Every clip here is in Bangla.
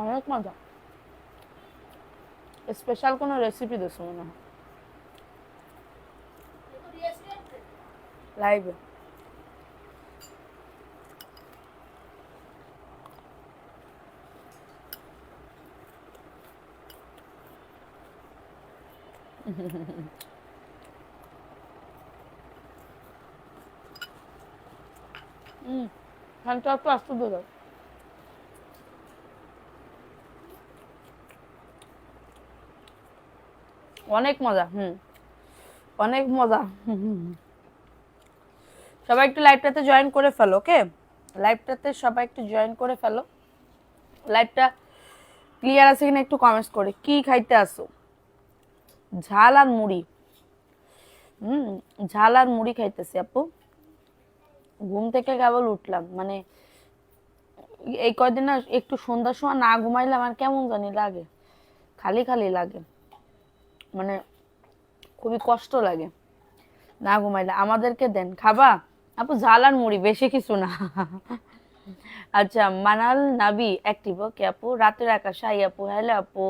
অনেক মজা। স্পেশাল কোনো রেসিপি দিছো মনে হয় লাইভে। ফ্যানটা একটু আস্তে ধরো। অনেক মজা। অনেক মজা। সবাই একটু লাইভটাতে জয়েন করে ফেলো, ওকে? লাইভটাতে সবাই একটু জয়েন করে ফেলো। লাইভটা ক্লিয়ার আছে কিনা একটু কমেন্টস করে। কি খাইতে আসো? ঝাল আর মুড়ি। ঝাল আর মুড়ি খাইতেছি আপু। ঘুম থেকে কেবল উঠলাম, মানে এই কয়দিন না একটু সন্ধ্যার সময় না ঘুমাইলে আমার কেমন জানি লাগে, খালি খালি লাগে, মানে খুবই কষ্ট লাগে না ঘুমাইলে। আমাদেরকে দেন খাবা আপু ঝাল আর মুড়ি, বেশি কিছু না। আচ্ছা মানাল নাবি অ্যাক্টিভ, ওকে আপু। রাতের আকাশ, হাই আপু। হ্যালো আপু।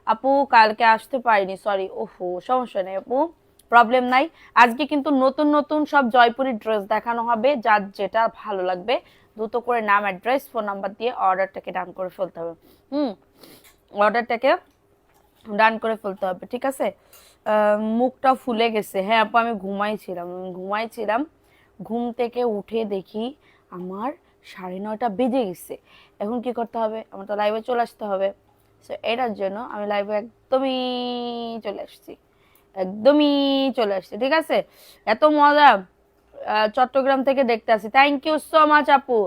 আপু কালকে আসতে পারিনি, সরি। ওহো, সমস্যা নেই আপু, প্রবলেম নাই। আজকে কিন্তু নতুন নতুন সব জয়পুরি ড্রেস দেখানো হবে, যার যেটা ভালো লাগবে দ্রুত করে নাম, অ্যাড্রেস, ফোন নাম্বার দিয়ে অর্ডারটাকে ডান করে ফেলতে হবে। অর্ডারটাকে ডান করে ফেলতে হবে, ঠিক আছে? মুখটা ফুলে গেছে। হ্যাঁ আপু আমি ঘুমাইছিলাম। ঘুম থেকে উঠে দেখি আমার 9:30 বেজে গেছে। এখন কি করতে হবে? আমার তো লাইভে চলে আসতে হবে। সো এটার জন্য আমি লাইভে চলে আসছি একদমই চলে আসছি, ঠিক আছে? এত মজা চট্টগ্রাম থেকে দেখতে আসি। থ্যাংক ইউ সো মাচ আপু,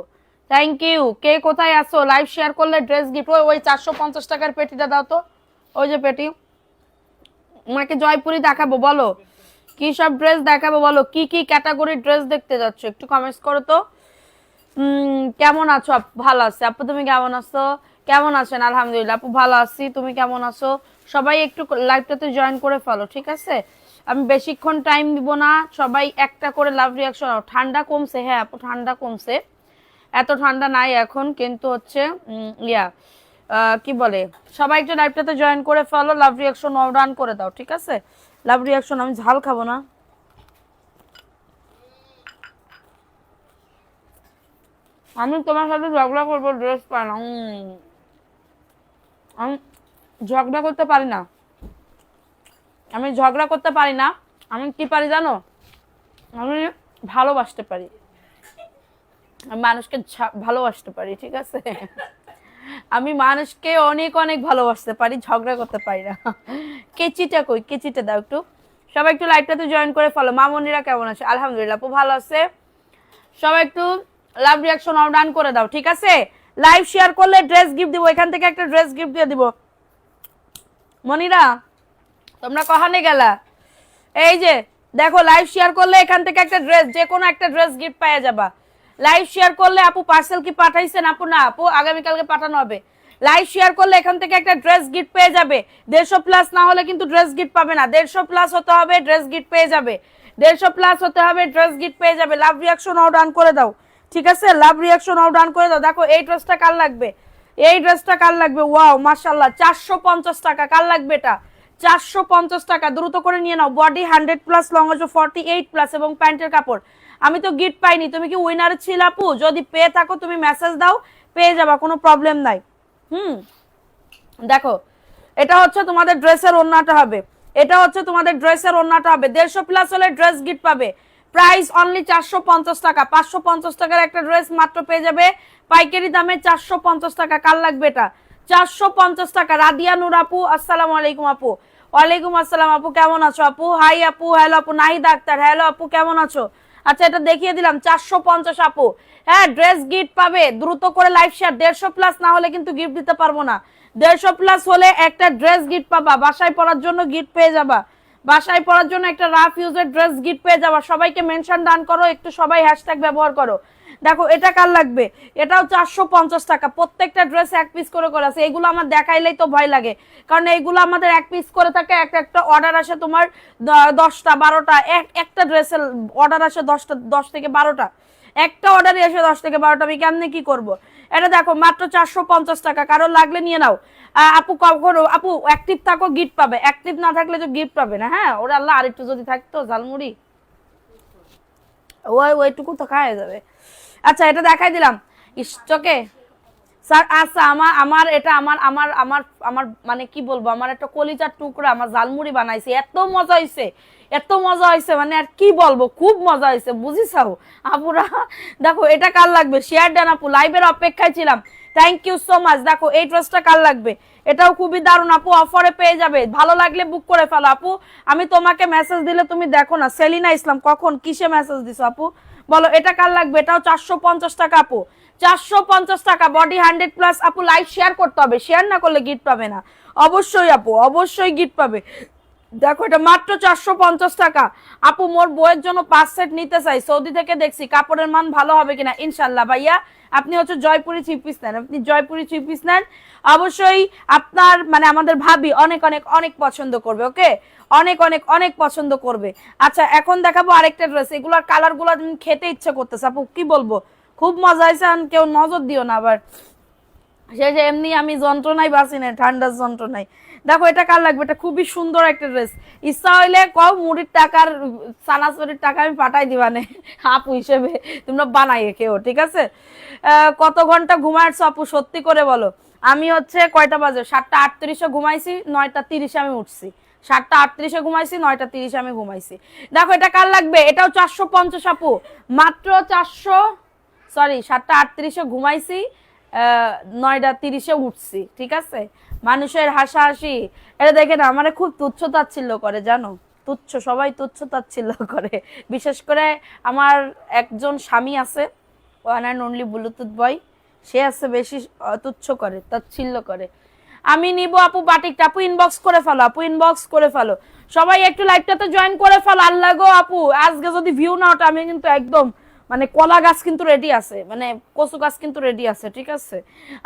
থ্যাংক ইউ। কে কোথায় আসো? লাইভ শেয়ার করলে ড্রেস গিফট। ওই 450 টাকার পেটিটা দাও তো, ওই যে পেটি। তোমাকে জয়পুরি দেখাবো, বলো কি সব ড্রেস দেখাবো, বলো কি কি ক্যাটাগরির ড্রেস দেখতে যাচ্ছ, একটু কমেন্টস করো তো। কেমন আছো আপু? ভালো আছি আপু, তুমি কেমন আছো? কেমন আছেন? আলহামদুলিল্লাহ আপু ভালো আছি, তুমি কেমন আছো? সবাই একটু লাইভটাতে জয়েন করে ফেলো, ঠিক আছে? আমি বেশিক্ষণ টাইম দিব না, সবাই একটা করে লাভ রিয়াকশন। ঠান্ডা কমছে, হ্যাঁ আপু ঠান্ডা কমছে, এত ঠান্ডা নাই এখন, কিন্তু হচ্ছে কি বলে, সবাই একটু লাইভটাতে জয়েন করে ফেলো, লাভ রিয়াকশন রান করে দাও, ঠিক আছে? লাভ রিয়াকশন। আমি ঝাল খাবো না। আমি তোমার সাথে ঝগড়া করবো, ড্রেস পাই না। আমি ঝগড়া করতে পারি না, আমি ঝগড়া করতে পারি না। আমি কি পারি জানো? আমি ভালোবাসতে পারি, আমি মানুষকে ভালোবাসতে পারি, ঠিক আছে? আমি মানুষকে অনেক অনেক ভালোবাসতে পারি, ঝগড়া করতে পারি না। কেচিটা কই? কেচিটা দাও একটু। সবাই একটু লাইভটাতে জয়েন করে ফলো। মামনিরা কেমন আছে? আলহামদুলিল্লাহ আপু ভালো আছে। সবাই একটু লাভ রিয়াকশন ডান করে দাও, ঠিক আছে? লাইভ শেয়ার করলে ড্রেস গিফট দিব, এখান থেকে একটা ড্রেস গিফট দিয়ে দিব। মনিরা তোমরা কখানে গেলা? এই যে দেখো, লাইভ শেয়ার করলে এখান থেকে একটা ড্রেস, যে কোনো একটা ড্রেস গিফট পেয়ে যাবা। লাইভ শেয়ার করলে আপু পার্সেল কি পাঠাইছেন? আপু না আপু, আগামীকালকে পাঠানো হবে। লাইভ শেয়ার করলে এখান থেকে একটা ড্রেস গিফট পেয়ে যাবে। 150 প্লাস না হলে কিন্তু ড্রেস গিফট পাবে না। 150 প্লাস হতে হবে, ড্রেস গিফট পেয়ে যাবে। 150 প্লাস হতে হবে, ড্রেস গিফট পেয়ে যাবে। লাভ রিয়াকশন ডান করে দাও, ঠিক আছে? লাভ রিয়াকশন ডান করে দাও। দেখো এই ড্রেসটা কার লাগবে, এই ড্রেসটা কার লাগবে? ওয়াও মাশাআল্লাহ, 450 টাকা। কার লাগবে এটা? 450 টাকা, দ্রুত করে নিয়ে নাও। বডি 100 প্লাস, লং আছে 48 প্লাস এবং প্যান্টের কাপড়। আমি তো গিফট পাইনি, তুমি কি উইনার ছিল আপু? যদি পেয়ে থাকো তুমি মেসেজ দাও, পেয়ে যাবা, কোনো প্রবলেম নাই। দেখো এটা হচ্ছে তোমাদের ড্রেসের ওড়নাটা হবে, এটা হচ্ছে তোমাদের ড্রেসের ওড়নাটা হবে। 150 প্লাস হলে ড্রেস গিফট পাবে। প্রাইস অনলি 450 টাকা। 550 টাকার একটা ড্রেস মাত্র পেয়ে যাবে পাইকারি দামে 450 টাকা। কার লাগবে এটা? 450 টাকা। রাদিয়া নূর আপু আসসালামু আলাইকুম আপু। ওয়ালাইকুম আসসালাম আপু, কেমন আছো আপু? হাই আপু, হ্যালো আপু। নাহিদ আক্তার, হ্যালো আপু কেমন আছো? আচ্ছা এটা দেখিয়ে দিলাম 450 আপু। হ্যাঁ ড্রেস গিফট পাবে, দ্রুত করে লাইভ শেয়ার। 150 প্লাস না হলে কিন্তু গিফট দিতে পারবো না। 150 প্লাস হলে একটা ড্রেস গিফট পাবা, বাসায় পরার জন্য গিফট পেয়ে যাবা। বাসায় পরার জন্য একটা রাফ ইউজের ড্রেস গিফট পেয়ে যাবা। সবাইকে মেনশন ডান করো, একটু সবাই হ্যাশট্যাগ ব্যবহার করো। দেখো এটা কার লাগবে? এটাও 450 টাকা। প্রত্যেকটা ড্রেস এক পিস করে করে আছে। এগুলো আমার দেখাইলেই তো ভয় লাগে, কারণ এইগুলো আমাদের এক পিস করে থাকে। একটা একটা অর্ডার আসে তোমার 10টা 12টা, একটা ড্রেসের অর্ডার আসে 10টা, 10 থেকে 12টা। একটা অর্ডারই আসে 10 থেকে 12টা। আমি কেমনে কি করব? এটা দেখো মাত্র 450 টাকা, কারো লাগলে নিয়ে নাও। আপু কখনো আপু অ্যাক্টিভ থাকো গিফট পাবে, অ্যাক্টিভ না থাকলে তো গিফট পাবে না। হ্যাঁ ওরা আল্লাহ আরেকটু যদি থাকতো ঝালমুড়ি ওইটুকু তো খাওয়া যাবে। আচ্ছা এটা দেখাই দিলাম স্টকে স্যার। আচ্ছা আমার আমার এটা আমার আমার আমার আমার মানে কি বলবো, আমার একটা কলিজার টুকরা আমার ঝালমুড়ি বানাইছে, এত মজা হয়েছে, এত মজা হয়েছে, মানে আর কি বলবো, খুব মজা হয়েছে বুঝিসাও আপুরা। দেখো এটা কার লাগবে শেয়ার দেন আপু, লাইভের অপেক্ষায় ছিলাম, থ্যাংক ইউ সো মাচ। দেখো এই ড্রেসটা কার লাগবে, এটাও খুবই দারুণ আপু, অফারে পেয়ে যাবে, ভালো লাগলে বুক করে ফেলো আপু। আমি তোমাকে মেসেজ দিলে তুমি দেখো না, সেলিনা ইসলাম কখন কিসে মেসেজ দিছো আপু বলো, এটা কার লাগবে, এটাও 450 টাকা আপু, 450 টাকা, বডি 100+ আপু। লাইক শেয়ার করতে হবে, শেয়ার না করলে গিফট পাবে না, অবশ্যই আপু অবশ্যই গিফট পাবে। দেখো এটা মাত্র 450 টাকা আপু, মোর বইয়ের জন্য 5 সেট নিতে চাই, সৌদি থেকে দেখছি কাপড়ের মান ভালো হবে কিনা, ইনশাল্লাহ ভাইয়া। আপনি হচ্ছে জয়পুরি থ্রি পিস নেন, আপনি জয়পুরি থ্রি পিস নেন, অবশ্যই আপনার মানে আমাদের ভাবি অনেক অনেক অনেক পছন্দ করবে, ওকে, অনেক অনেক অনেক পছন্দ করবে। আচ্ছা এখন দেখাবো আরেকটা ড্রেস, এগুলোর কালার গুলো খেতে ইচ্ছে করতেছে আপু, কি বলবো, খুব মজা হয়েছে, কেউ নজর দিও না আবার, সে যে এমনি আমি যন্ত্রণায় বাঁচি না, ঠান্ডার যন্ত্রণায়। দেখো এটা কার লাগবে, এটা খুবই সুন্দর একটা ড্রেস, ইচ্ছা হইলে কও মুড়ির টাকার সানাসুরির টাকা আমি পাঠাই দিবানে আপু হিসেবে, তোমরা বানাইয়ে কেউ, ঠিক আছে। কত ঘন্টা ঘুমাইছো আপু সত্যি করে বলো। আমি হচ্ছে কয়টা বাজে, 7:38 ঘুমাইছি, 9:30 আমি উঠছি, 7:38 ঘুমাইছি, 9:30 আমি ঘুমাইছি। দেখো এটা কার লাগবে, এটাও 450 আপু, মাত্র 400, সরি 7:38 ঘুমাইছি, 9:30 উঠছি, ঠিক আছে। মানুষের হাসাহাসি এটা দেখে না আমার খুব তুচ্ছ তাচ্ছিল্য করে, জানো, তুচ্ছ, সবাই তুচ্ছ তাচ্ছিল্য করে, বিশেষ করে আমার একজন স্বামী আছে, ওয়ান অ্যান্ড অনলি ব্লুটুথ বয়, সে আছে বেশি তুচ্ছ করে, তাচ্ছিল্য করে। আমি নিব আপু বাটিকটা, আপু ইনবক্স করে ফেলো, আপু ইনবক্স করে ফেলো, সবাই একটু লাইভটাতে জয়েন করে ফেলো। আল্লাহ গো আপু আজকে যদি ভিউ না ওঠে আমি কিন্তু একদম মানে কলা গাছ কিন্তু রেডি আছে, মানে কচু গাছ কিন্তু রেডি আছে, ঠিক আছে।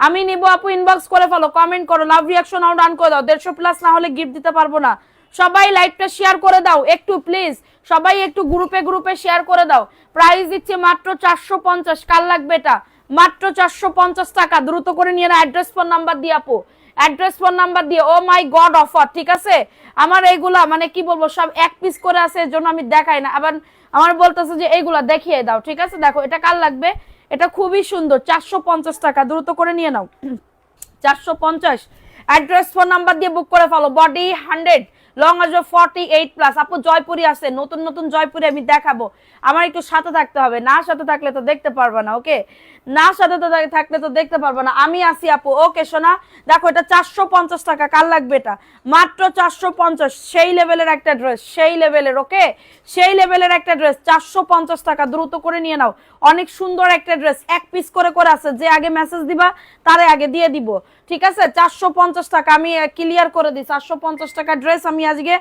আমি নিব আপু ইনবক্স করে ফেলো, কমেন্ট করো, লাভ রিয়াকশন আউট ডান করে দাও, 150+ না হলে গিফট দিতে পারবো না। সবাই লাইভটা শেয়ার করে দাও একটু প্লিজ, সবাই একটু গ্রুপে গ্রুপে শেয়ার করে দাও। প্রাইস দিচ্ছে মাত্র 450, কার লাগবে এটা, মাত্র 450 টাকা, দ্রুত করে নিয়ে না, অ্যাড্রেস ফোন নাম্বার দিয়ে আপু, অ্যাড্রেস ফোন নাম্বার দিয়ে, ও মাই গড অফার, ঠিক আছে। আমার এইগুলা মানে কি বলবো সব এক পিস করে আছে, এর জন্য আমি দেখাই না, আবার আমার বলতেছে যে এইগুলা দেখিয়ে দাও, ঠিক আছে। দেখো এটা কার লাগবে, এটা খুবই সুন্দর, 450 টাকা, দ্রুত করে নিয়ে নাও, 450। অ্যাড্রেস ফোন নাম্বার দিয়ে বুক করে ফেলো, বডি 100, লং আসবে 48+। আপু জয়পুরি আছে, নতুন নতুন জয়পুরি আমি দেখাবো, আমার একটু সাথে থাকতে হবে, না সাথে থাকলে তো দেখতে পারবা না, ওকে, না সাথে তো থাকলে তো দেখতে পারবা না, আমি আসি আপু, ওকে সোনা। দেখো এটা 450 টাকা, কার লাগবে এটা, মাত্র 450, সেই লেভেলের একটা ড্রেস, সেই লেভেলের, ওকে, সেই লেভেলের একটা ড্রেস, 450 টাকা, দ্রুত করে নিয়ে নাও, অনেক সুন্দর একটা ড্রেস, এক পিস করে করে আছে, যে আগে মেসেজ দিবা তারে আগে দিয়ে দিব, ঠিক আছে। 450 টাকা আমি ক্লিয়ার করে দিই, 450 টাকা ড্রেস আমি আজকে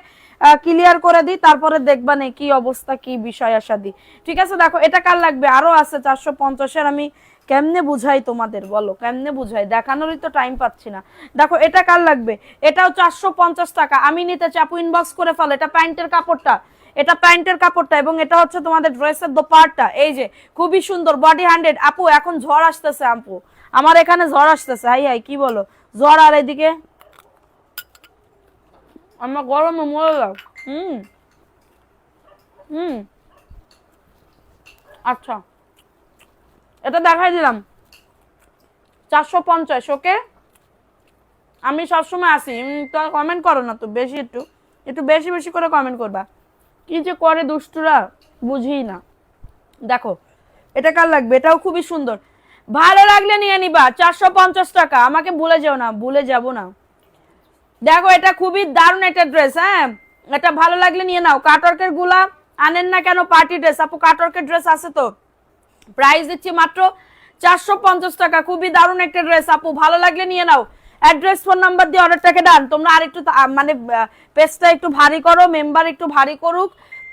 ক্লিয়ার করে দিই, তারপরে দেখবা না কি অবস্থা, কি বিষয় আসাদি, ঠিক আছে। দেখো এটা কার লাগবে, আরো আছে 450-এর, আমি কেমনে বুঝাই তোমাদের বলো, কেমনে বুঝাই, দেখানোরই তো টাইম পাচ্ছি না। দেখো এটা কার লাগবে, এটাও 450 টাকা, আমি নিতে চাই, আপু ইনবক্স করে ফেলো। এটা প্যান্টের কাপড়টা, এটা প্যান্টের কাপড়টা, এবং এটা হচ্ছে তোমাদের ড্রেসের দোপাট্টা, এই যে খুবই সুন্দর, বডি 100 আপু। এখন ঝড় আসতেছে আপু, আমার এখানে ঝড় আসতেছে, হাই হাই কি বলো, ঝড়, আর এদিকে আমার গরমে মরে যাও। হুম হুম আচ্ছা এটা দেখাই দিলাম 450, ওকে। আমি সবসময় আসি, কমেন্ট করো না তো বেশি, একটু একটু বেশি বেশি করে কমেন্ট করবা, কি যে করে দুষ্টুরা বুঝি না। দেখো এটা কার লাগবে, এটাও খুবই সুন্দর, ভালো লাগলে নিয়ে নিবা, 450 টাকা, আমাকে ভুলে যাও না, ভুলে যাব না। দেখো এটা খুবই দারুণ একটা ড্রেস, হ্যাঁ এটা ভালো লাগলে নিয়ে নাও। কাটওয়ার্কের গুলা আনেন না কেন, পার্টি ড্রেস আপু, কাটওয়ার্কের ড্রেস আছে তো, প্রাইস দিচ্ছি মাত্র 450 টাকা, খুবই দারুণ একটা ড্রেস আপু, ভালো লাগলে নিয়ে নাও। অ্যাড্রেস ফোন নাম্বার দিয়ে অর্ডারটাকে ডান। তোমরা আরেকটু মানে পেজটা একটু ভারী করো, মেম্বার একটু ভারী করুক,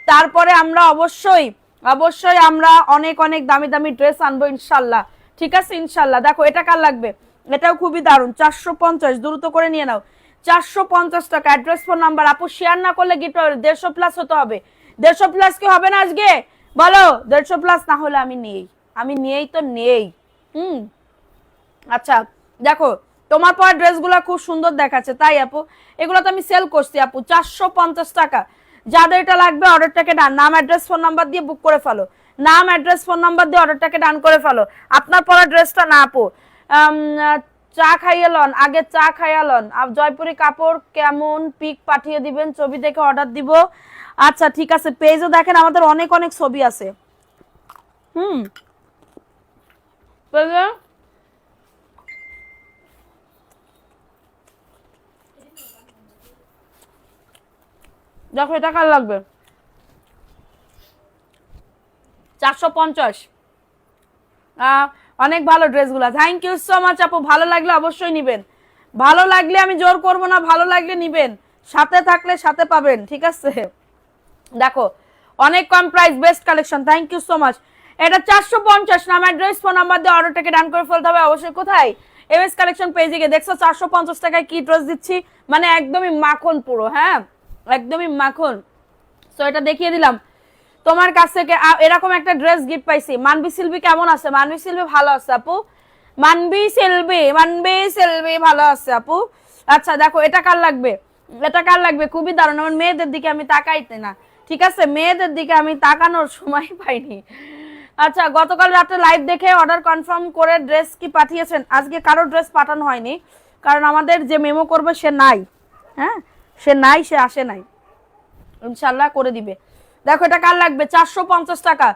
তারপরে আমরা অবশ্যই অবশ্যই আমরা অনেক অনেক দামি দামি ড্রেস আনবো ইনশাল্লাহ, ঠিক আছে ইনশাল্লাহ। দেখো এটা কার লাগবে, এটাও খুবই দারুণ, 450, দ্রুত করে নিয়ে নাও, 450 টাকা। অ্যাড্রেস ফোন নাম্বার আপু, শেয়ার না করলে গিফট হবে, 150+ হতে হবে, 150+ কি হবে না আজকে বলো, 150+ না হলে আমি নেই, আমি নেই তো নেই। আচ্ছা দেখো তোমার পরা ড্রেসগুলো খুব সুন্দর দেখাচ্ছে, তাই আপু এগুলো তো আমি সেল করছি আপু 450 টাকা। যাদের এটা লাগবে অর্ডারটাকে ডান, নাম অ্যাড্রেস ফোন নাম্বার দিয়ে বুক করে ফেলো, নাম অ্যাড্রেস ফোন নাম্বার দিয়ে অর্ডারটাকে ডান করে ফেলো। আপনার পরা ড্রেসটা না আপু, চা খাইয়ে লন, আগে চা খাইয়া লন। জয়পুরি কাপড় কেমন পিক পাঠিয়ে দিবেন, ছবি দেখে অর্ডার দিব। আচ্ছা ঠিক আছে, পেজও দেখেন আমাদের অনেক অনেক ছবি আছে। দেখো এটা কার লাগবে, 450। অনেক ভালো ড্রেসগুলো, থ্যাংক ইউ সো মাচ আপু। ভালো লাগলে অবশ্যই নিবেন, ভালো লাগলে আমি জোর করব না, ভালো লাগলে নিবেন, সাথে থাকলে সাথে পাবেন, ঠিক আছে। দেখো অনেক কম price, best collection, thank you so much. এটা 450, নাম অ্যাড্রেস ফোন নাম্বার দিয়ে অর্ডারটাকে ডান করে ফেলতে হবে অবশ্যই। কোথায়? এমএস কালেকশন পেজে গিয়ে দেখছো 450 টাকায় কি ড্রেস দিচ্ছি, মানে একদমই মাখন পুরো, হ্যাঁ একদমই মাখন। সো এটা দেখিয়ে দিলাম। তোমার কাছ থেকে এরকম একটা ড্রেস গিফট পাইছি। মানবি সিলভি কেমন আছে? মানবি সিলভি ভালো আছে আপু, মানবি সিলভি ভালো আছে আপু। আচ্ছা দেখো এটা কার লাগবে, এটা কার লাগবে, খুবই দারুণ। আমার মেয়েদের দিকে আমি তাকাইতে না, ঠিক আছে, মেয়েদের দিকে আমি তাকানোর সময় পাইনি। আচ্ছা গতকাল রাতে লাইভ দেখে অর্ডার কনফার্ম করে ড্রেস কি পাঠিয়েছেন? আজকে কারো ড্রেস পাঠানো হয়নি, কারণ আমাদের যে মেমো করবে সে নাই, হ্যাঁ সে নাই, সে আসে নাই, ইনশাল্লাহ করে দিবে। দেখো এটা কার লাগবে, 450 টাকা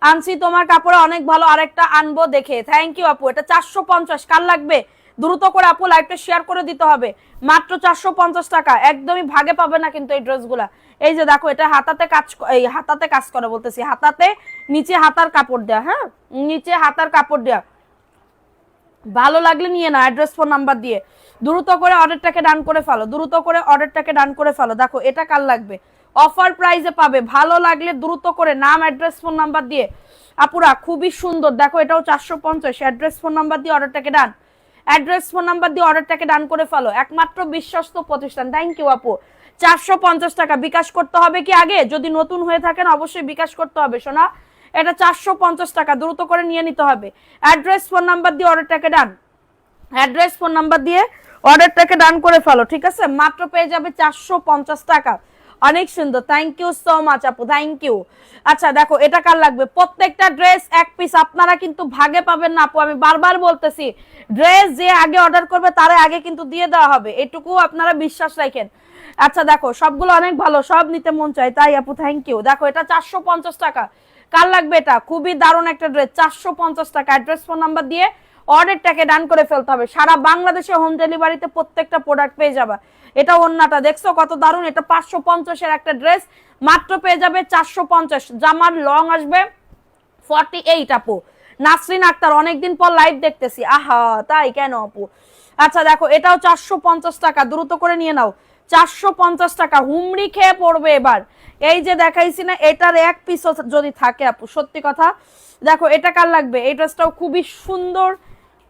আনছি, তোমার কাপড়ে অনেক ভালো, আরেকটা আনবো দেখে। থ্যাংক ইউ আপু। এটা 450, কার লাগবে দ্রুত করে আপু লাইভটা শেয়ার করে দিতে হবে। মাত্র 450 টাকা, একদমই ভাগে পাবে না কিন্তু এই ড্রেসগুলা। এই যে দেখো এটা হাতাতে কাজ, এই হাতাতে কাজ করে বলতেছি, হাতাতে নিচে হাতার কাপড় দেয়া, হ্যাঁ নিচে হাতার কাপড় দেয়া। ভালো লাগলে নিয়ে নাও অ্যাড্রেস ফোন নাম্বার দিয়ে, দ্রুত করে অর্ডারটাকে ডান করে ফেলো, দ্রুত করে অর্ডারটাকে ডান করে ফেলো। দেখো এটা কার লাগবে, অফার প্রাইসে পাবে, ভালো লাগলে দ্রুত করে নাম অ্যাড্রেস ফোন নাম্বার দিয়ে। আপুরা খুবই সুন্দর, দেখো এটাও 450, অ্যাড্রেস ফোন নাম্বার দিয়ে অর্ডারটাকে ডান, অ্যাড্রেস ফোন নাম্বার দিয়ে অর্ডারটাকে ডান করে ফেলো। একমাত্র বিশ্বস্ত প্রতিষ্ঠান, থ্যাংক ইউ আপু। 450 টাকা বিকাশ করতে হবে কি আগে? যদি নতুন হয়ে থাকেন অবশ্যই বিকাশ করতে হবে সোনা। এটা 450 টাকা, দ্রুত করে নিয়ে নিতে হবে। অ্যাড্রেস ফোন নাম্বার দিয়ে অর্ডারটাকে ডান, অ্যাড্রেস ফোন নাম্বার দিয়ে অর্ডারটাকে ডান করে ফেলো, ঠিক আছে। মাত্র পেয়ে যাবে 450 টাকা, অনেক সুন্দর, থ্যাংক ইউ সো মাচ আপু, থ্যাংক ইউ। আচ্ছা দেখো এটা কার লাগবে, প্রত্যেকটা ড্রেস এক পিস, আপনারা কিন্তু ভাগে পাবেন না আপু, আমি বারবার বলতেছি, ড্রেস যে আগে অর্ডার করবে তারে আগে কিন্তু দিয়ে দেওয়া হবে, এটুকু আপনারা বিশ্বাস রাখেন। আচ্ছা দেখো সবগুলো অনেক ভালো, সব নিতে মন চায়, তাই আপু থ্যাংক ইউ। দেখো এটা 450 টাকা, কার লাগবে? এটা খুবই দারুণ একটা ড্রেস, 450 টাকা। অ্যাড্রেস ফোন নাম্বার দিয়ে অর্ডারটাকে ডান করে ফেলতে হবে, সারা বাংলাদেশে হোম ডেলিভারিতে প্রত্যেকটা প্রোডাক্ট পেয়ে যাবে। এটা ওন্নাটা দেখছো কত দারুণ, এটা 550 এর একটা ড্রেস, মাত্র পেয়ে যাবে 450। জামার লং আসবে 48 আপু। নাসরিন আক্তার অনেকদিন পর লাইভ দেখতেছি, আহা তাই কেন আপু। আচ্ছা দেখো এটাও 450 টাকা, দ্রুত করে নিয়ে নাও, 450 টাকা। হুমড়ি খেয়ে পড়বে এবার, এই যে দেখাইছি না, এটার এক পিস যদি থাকে আপু, সত্যি কথা। দেখো এটা কার লাগবে, এই ড্রেসটাও খুবই সুন্দর,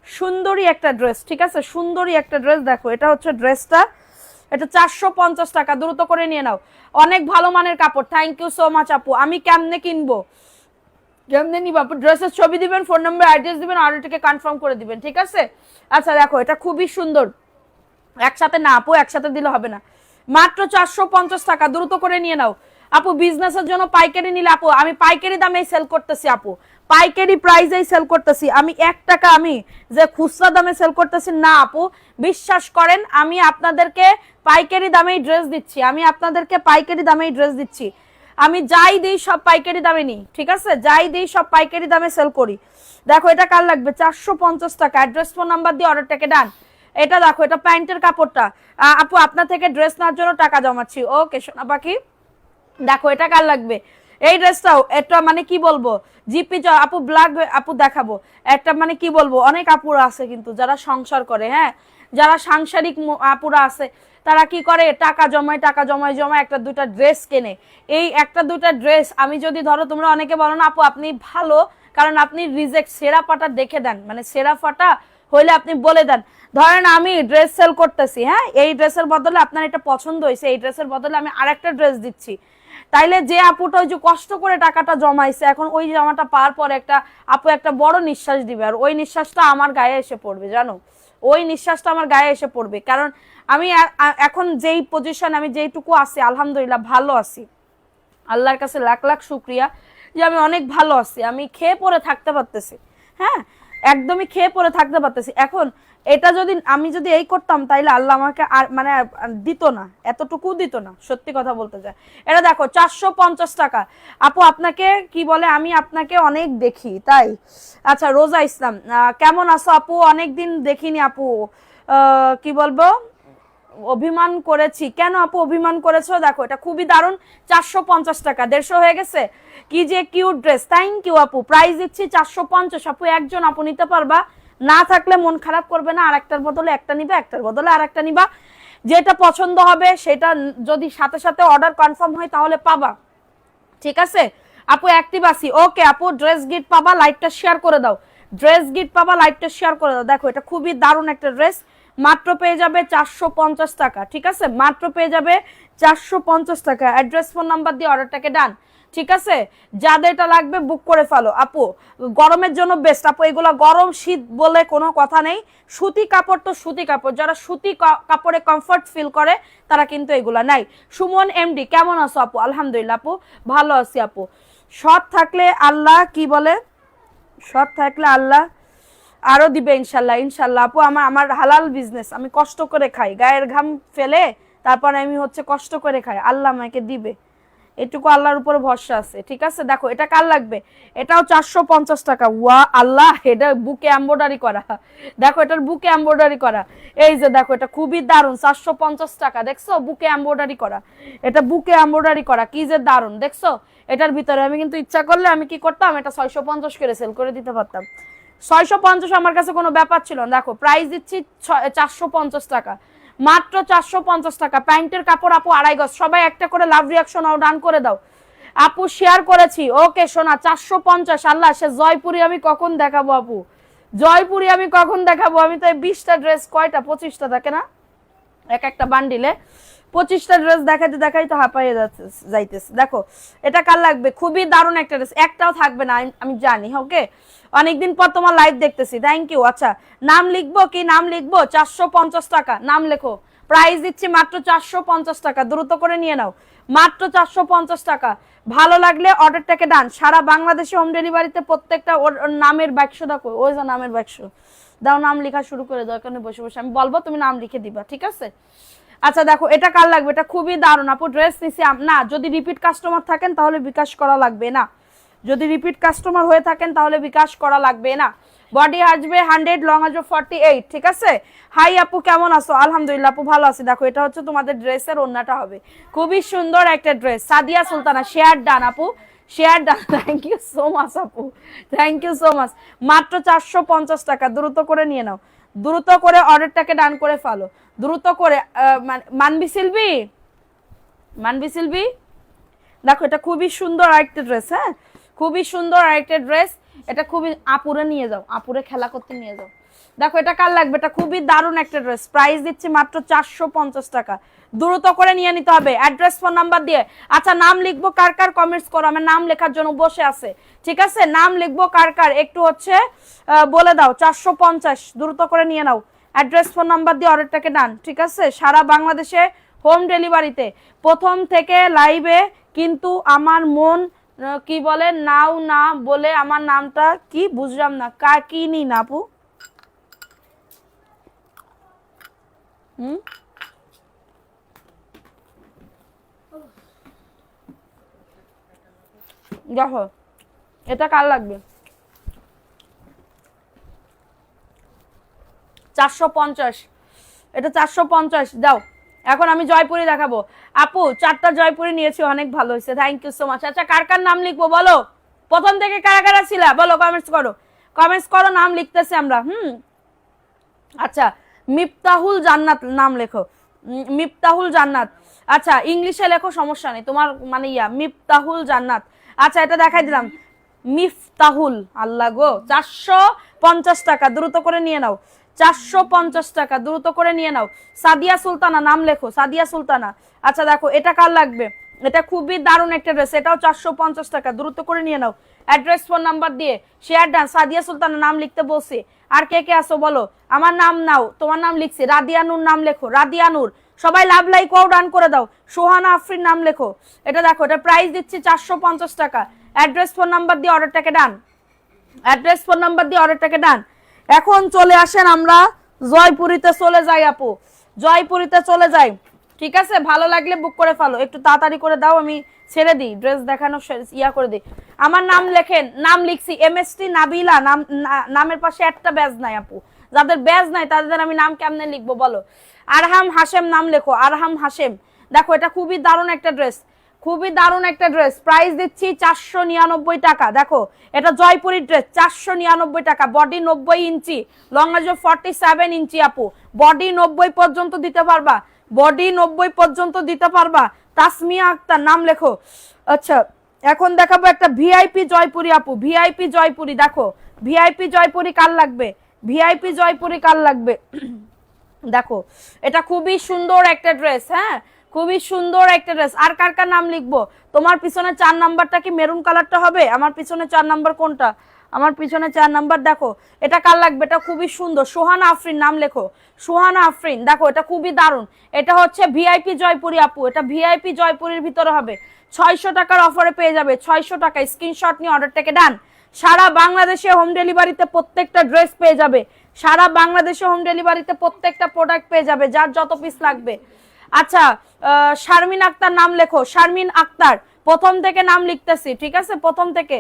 সুন্দরী একটা ড্রেস, ঠিক আছে, সুন্দরী একটা ড্রেস। দেখো এটা হচ্ছে ড্রেসটা, এটা 450 টাকা, দ্রুত করে নিয়ে নাও। অনেক ভালো মানের কাপড়, থ্যাংক ইউ সো মাচ আপু। আমি কেমনে কিনবো, কেমনে নিব আপু? ড্রেসের ছবি দিবেন, ফোন নাম্বার অ্যাড্রেস দিবেন, অর্ডারটাকে কনফার্ম করে দিবেন, ঠিক আছে। আচ্ছা দেখো এটা খুবই সুন্দর, একসাথে না আপু, একসাথে দিলে হবে না, মাত্র 450 টাকা, দ্রুত করে নিয়ে নাও আপু। বিজনেসের জন্য পাইকারি নিলে আপু, আমি পাইকারি দামেই সেল করতেছি আপু, পাইকারি প্রাইসেই সেল করতেছি আমি, 1 টাকা আমি যে খুচরা দামে সেল করতেছি না আপু, বিশ্বাস করেন আমি আপনাদেরকে পাইকারি দামেই ড্রেস দিচ্ছি, আমি আপনাদেরকে পাইকারি দামেই ড্রেস দিচ্ছি। আমি যাই দিই সব পাইকারি দামে নিই, ঠিক আছে, যাই দিই সব পাইকারি দামে সেল করি। দেখো এটা কার লাগবে, 450 টাকা। অ্যাড্রেস ফোন নাম্বার দিয়ে অর্ডারটাকে ডান। এটা দেখো এটা প্যান্টের কাপড়টা, আপু আপনার থেকে ড্রেস নেওয়ার জন্য টাকা জমাচ্ছি, ওকে সোনা পাখি। দেখো এটা কার লাগবে, এই ড্রেসটাও এটা মানে কি বলবো, জিপি আপু ব্ল্যাক আপু দেখাবো একটা, মানে কি বলবো, অনেক আপুরা আছে কিন্তু যারা সংসার করে, হ্যাঁ যারা সাংসারিক আপুরা আছে, তারা কি করে, টাকা জমায়, টাকা জমায় জমায় একটা দুইটা ড্রেস কেনে। এই একটা দুইটা ড্রেস আমি যদি ধরো, তোমরা অনেকে বলো না আপু আপনি ভালো, কারণ আপনি রিজেক্ট সেরা ফাটা দেখে দেন, মানে সেরা ফাটা হইলে আপনি বলে দেন। ধরেন আমি ড্রেস সেল করতেছি, হ্যাঁ, এই ড্রেসের বদলে আপনার এটা পছন্দ হয়েছে, এই ড্রেসের বদলে আমি আরেকটা ড্রেস দিচ্ছি, তাইলে যে আপুটা ওই যে কষ্ট করে টাকাটা জমাইছে, এখন ওই জামাটা পাওয়ার পরে একটা আপু একটা বড় নিঃশ্বাস দিবে, আর ওই নিঃশ্বাসটা আমার গায়ে এসে পড়বে, জানো, ওই নিঃশ্বাসটা আমার গায়ে এসে পড়বে। কারণ আমি এখন যেই পজিশন, আমি যেইটুকু আছি আলহামদুলিল্লাহ ভালো আছি, আল্লাহর কাছে লাখ লাখ শুক্রিয়া যে আমি অনেক ভালো আছি, আমি খেয়ে পরে থাকতে পারতেছি, হ্যাঁ, একদমই খেয়ে পরে থাকতে পারতেছি। এখন এটা যদি আমি যদি এই করতাম তাইলে আল্লাহ আমাকে আর মানে দিত না, এতটুকু দিত না, সত্যি কথা বলতে চাই। এটা দেখো 450 টাকা। আপু আপনাকে কি বলে, আমি আপনাকে অনেক দেখি তাই। আচ্ছা রোজা ইসলাম, কেমন আছো আপু, অনেকদিন দেখিনি আপু, কি বলবো, অভিমান করেছি। কেন আপু অভিমান করেছো? দেখো এটা খুবই দারুণ, 450 টাকা, 150 হয়ে গেছে। কি যে কিউট ড্রেস, থ্যাংক ইউ আপু, প্রাইস দিচ্ছি 450। আপু একজন আপু নিতে পারবা, না থাকলে মন খারাপ করবে না, আর একটার বদলে একটা নিবা, একটার বদলে আর একটা নিবা, যেটা পছন্দ হবে সেটা যদি সাথে সাথে অর্ডার কনফার্ম হয় তাহলে পাবা, ঠিক আছে আপু, অ্যাক্টিভ আছি। ওকে আপু, ড্রেস গিফট পাবা, লাইভটা শেয়ার করে দাও, ড্রেস গিফট পাবা, লাইভটা শেয়ার করে দাও। দেখো এটা খুবই দারুণ একটা ড্রেস, মাত্র পেয়ে যাবে 450 টাকা, ঠিক আছে, মাত্র পেয়ে যাবে 450 টাকা। অ্যাড্রেস ফোন নাম্বার দিয়ে অর্ডারটাকে ডান, ঠিক আছে, যাদের এটা লাগবে বুক করে ফেলো। আপু গরমের জন্য বেস্ট আপু, এগুলো গরম শীত বলে কোনো কথা নেই, সুতি কাপড় তো সুতি কাপড়, যারা সুতি কাপড়ে কমফর্ট ফিল করে তারা কিন্তু এগুলা নাই। সুমন এমডি, কেমন আছো আপু? আলহামদুলিল্লাহ আপু, ভালো আছি আপু। সৎ থাকলে আল্লাহ কি বলে, সৎ থাকলে আল্লাহ আরো দিবে ইনশাল্লাহ, ইনশাল্লাহ আপু। আমার হালাল বিজনেস, আমি কষ্ট করে খাই, গায়ের ঘাম ফেলে তারপর আমি হচ্ছে কষ্ট করে খাই, আল্লাহ আমাকে দিবে, এটুকু আল্লাহর উপরে ভরসা আছে, ঠিক আছে। দেখো এটা কার লাগবে, এটাও 450 টাকা। ওয়া আল্লাহ, এটা বুকে এমব্রয়ডারি করা, দেখো এটার বুকে এমব্রয়ডারি করা, এই যে দেখো এটা খুবই দারুণ, 450 টাকা, দেখছো বুকে এমব্রয়ডারি করা, এটা বুকে এমব্রয়ডারি করা, কি যে দারুণ দেখছো। এটার ভিতরে আমি কিন্তু ইচ্ছা করলে আমি কি করতাম, এটা 650 করে সেল করে দিতে পারতাম, 650 আমার কাছে কোনো ব্যাপার ছিল না। দেখো প্রাইস দিচ্ছি 450 টাকা, মাত্র 450 টাকা। প্যান্টের কাপড় আপু 2.5 গজ, সবাই একটা করে লাভ রিয়াকশন আও ডান করে দাও আপু, শেয়ার করেছি। ওকে সোনা 450। আল্লাহ, সে জয়পুরি আমি কখন দেখাবো আপু, জয়পুরি আমি কখন দেখাবো, আমি তো 20টা ড্রেস, কয়টা 25টা থাকে না এক একটা বান্ডিলে, 25টা ড্রেস দেখাইতে দেখাইতে হাঁপাইয়ে যাইতেছে। দেখো এটা কার লাগবে, খুবই দারুণ একটা ড্রেস, একটাও থাকবে না আমি জানি। ওকে, অনেকদিন পর তোমার লাইভ দেখতেছি, থ্যাংক ইউ। আচ্ছা নাম লিখবো কি, নাম লিখবো, 450 টাকা, নাম লেখো, প্রাইস দিচ্ছি মাত্র 450 টাকা, দ্রুত করে নিয়ে নাও, মাত্র 450 টাকা। ভালো লাগলে অর্ডারটাকে ডান, সারা বাংলাদেশে হোম ডেলিভারিতে, প্রত্যেকটা ওর নামের বাক্স দেখো, ওই যে নামের বাক্স দাও, নাম লেখা শুরু করে দাও, এখানে বসে বসে আমি বলবো তুমি নাম লিখে দিবা, ঠিক আছে। আচ্ছা দেখো এটা কার লাগবে, এটা খুবই দারুণ আপু, ড্রেস নিছি না, যদি রিপিট কাস্টমার থাকেন তাহলে বিকাশ করা লাগবে না, যদি রিপিট কাস্টমার হয়ে থাকেন তাহলে বিকাশ করা লাগবে না। বডি আসবে 100, লং আসবে 48, ঠিক আছে। হাই আপু কেমন আছো? আলহামদুলিল্লাহ আপু ভালো আছি। দেখো এটা হচ্ছে তোমাদের ড্রেসের ওন্নাটা হবে, খুবই সুন্দর একটা dress. Sadia Sultana, share done আপু, share done, thank you so much আপু, থ্যাংক ইউ সো মাচ। মাত্র 450 টাকা, দ্রুত করে নিয়ে নাও, দ্রুত করে অর্ডারটাকে ডান করে ফেলো, দ্রুত করে। মানবি সিলভি, মানবি সিলভি, দেখো এটা খুবই সুন্দর আরেকটা ড্রেস, হ্যাঁ খুবই সুন্দর আরেকটা ড্রেস, এটা খুবই, আপুরে নিয়ে যাও, আপুরে খেলা করতে নিয়ে যাও। দেখো এটা কার লাগবে, এটা খুবই দারুণ একটা ড্রেস, প্রাইস দিচ্ছি মাত্র 450 টাকা, দ্রুত করে নিয়ে নিতে হবে, অ্যাড্রেস ফোন নাম্বার দিয়ে। আচ্ছা নাম লিখবো কার কার, কমেন্টস করো, আমার নাম লেখার জন্য বসে আছে, ঠিক আছে, নাম লিখবো কার কার একটু হচ্ছে বলে দাও। 450, দ্রুত করে নিয়ে নাও, অ্যাড্রেস ফোন নাম্বার দিয়ে অর্ডারটাকে ডান, ঠিক আছে, সারা বাংলাদেশে হোম ডেলিভারিতে। প্রথম থেকে লাইভে কিন্তু আমার মন কি বলে, নাও না বলে আমার নামটা কি বুঝলাম না, কি নি না আপু, দেখো এটা কার লাগবে, 450, এটা 450 দাও। এখন আমি জয়পুরি দেখাবো আপু, 4টা জয়পুরি নিয়েছি, অনেক ভালো হয়েছে, থ্যাংক ইউ সো মাচ। আচ্ছা কার কার নাম লিখবো বলো, প্রথম থেকে কারা কারা ছিল বলো, কমেন্টস করো, কমেন্টস করো, নাম লিখতেছি আমরা। আচ্ছা মিফতাহুল জান্নাত নাম লেখো, মিফতাহুল জান্নাত, আচ্ছা ইংলিশে লেখো সমস্যা নেই তোমার, মানে মিফতাহুল জান্নাত। আচ্ছা এটা দেখাই দিলাম, মিফতাহুল, আল্লাহ গো 450 টাকা, দ্রুত করে নিয়ে নাও, 450 টাকা, দ্রুত করে নিয়ে নাও। সাদিয়া সুলতানা নাম লেখো, সাদিয়া সুলতানা। আচ্ছা দেখো এটা কার লাগবে, এটা খুবই দারুণ একটা ড্রেস, এটাও 450 টাকা, দ্রুত করে নিয়ে নাও। অ্যাড্রেস ফোন নাম্বার দিয়ে শেয়ার ডান। সাদিয়া সুলতানা নাম লিখতে বলছি, আর কে কে আসো বলো। আমার নাম নাও, তোমার নাম লিখছি, রাদিয়া নূর নাম লেখো, রাদিয়া নূর। সবাই লাভ লাইক ও ডান করে দাও। সোহানা আফরিন নাম লেখো। এটা দেখো, এটা প্রাইস দিচ্ছি 450 টাকা। অ্যাড্রেস ফোন নাম্বার দিয়ে অর্ডারটাকে ডান, অ্যাড্রেস ফোন নাম্বার দিয়ে অর্ডারটাকে ডান। এখন চলে আসেন আমরা জয়পুরিতে চলে যাই আপু, জয়পুরিতে চলে যাই। ঠিক আছে, ভালো লাগলে বুক করে ফেলো, একটু তাড়াতাড়ি করে দাও, আমি ছেড়ে দিই, ড্রেস দেখানো ইয়া করে দিই। আমার নাম লেখেন, নাম লিখছি এমএসটি নাবিলা, নাম নামের পাশে একটা ব্যাজ নাই আপু, যাদের ব্যাজ নাই তাদের আমি নাম কেমনে লিখবো বলো। আরহাম হাশেম নাম লেখো, আরহাম হাশেম। দেখো এটা খুবই দারুণ একটা ড্রেস, খুবই দারুণ একটা ড্রেস, প্রাইস দিচ্ছি 499 টাকা। দেখো এটা জয়পুরি ড্রেস, 499 টাকা। বডি 90 ইঞ্চি, লং আজ 47 ইঞ্চি আপু, বডি 90 পর্যন্ত দিতে পারবা, বডি 90 পর্যন্ত দিতে পারবা। তাসমিয়া আক্তার নাম লেখো। আচ্ছা এখন দেখাবো একটা ভিআইপি জয়পুরি আপু, ভিআইপি জয়পুরি। দেখো ভিআইপি জয়পুরি কার লাগবে, ভিআইপি জয়পুরি কার লাগবে। দেখো এটা খুবই সুন্দর একটা ড্রেস, হ্যাঁ খুবই সুন্দর একটা ড্রেস। আর কার কার নাম লিখবো, তোমার পিছনে 4 নাম্বারটা কি মেরুন কালারটা হবে, আমার পিছনে 4 নাম্বার কোনটা, আমার পিছনে 4 নাম্বার। দেখো এটা কার লাগবে, এটা খুবই সুন্দর, সোহানা আফরিন নাম লেখো, সোহানা আফরিন। দেখো এটা খুবই দারুণ, এটা হচ্ছে ভিআইপি জয়পুরি আপু, এটা ভিআইপি জয়পুরির ভিতরে হবে। 600 টাকার অফারে পেয়ে যাবে, 600 টাকা। স্ক্রিনশট নিয়ে অর্ডারটাকে ডান। সারা বাংলাদেশে হোম ডেলিভারিতে প্রত্যেকটা ড্রেস পেয়ে যাবে, সারা বাংলাদেশে হোম ডেলিভারিতে প্রত্যেকটা প্রোডাক্ট পেয়ে যাবে, যার যত পিস লাগবে। আচ্ছা শারমিন আক্তার নাম লেখো, শারমিন আক্তার, প্রথম থেকে নাম লিখতেছি, ঠিক আছে প্রথম থেকে।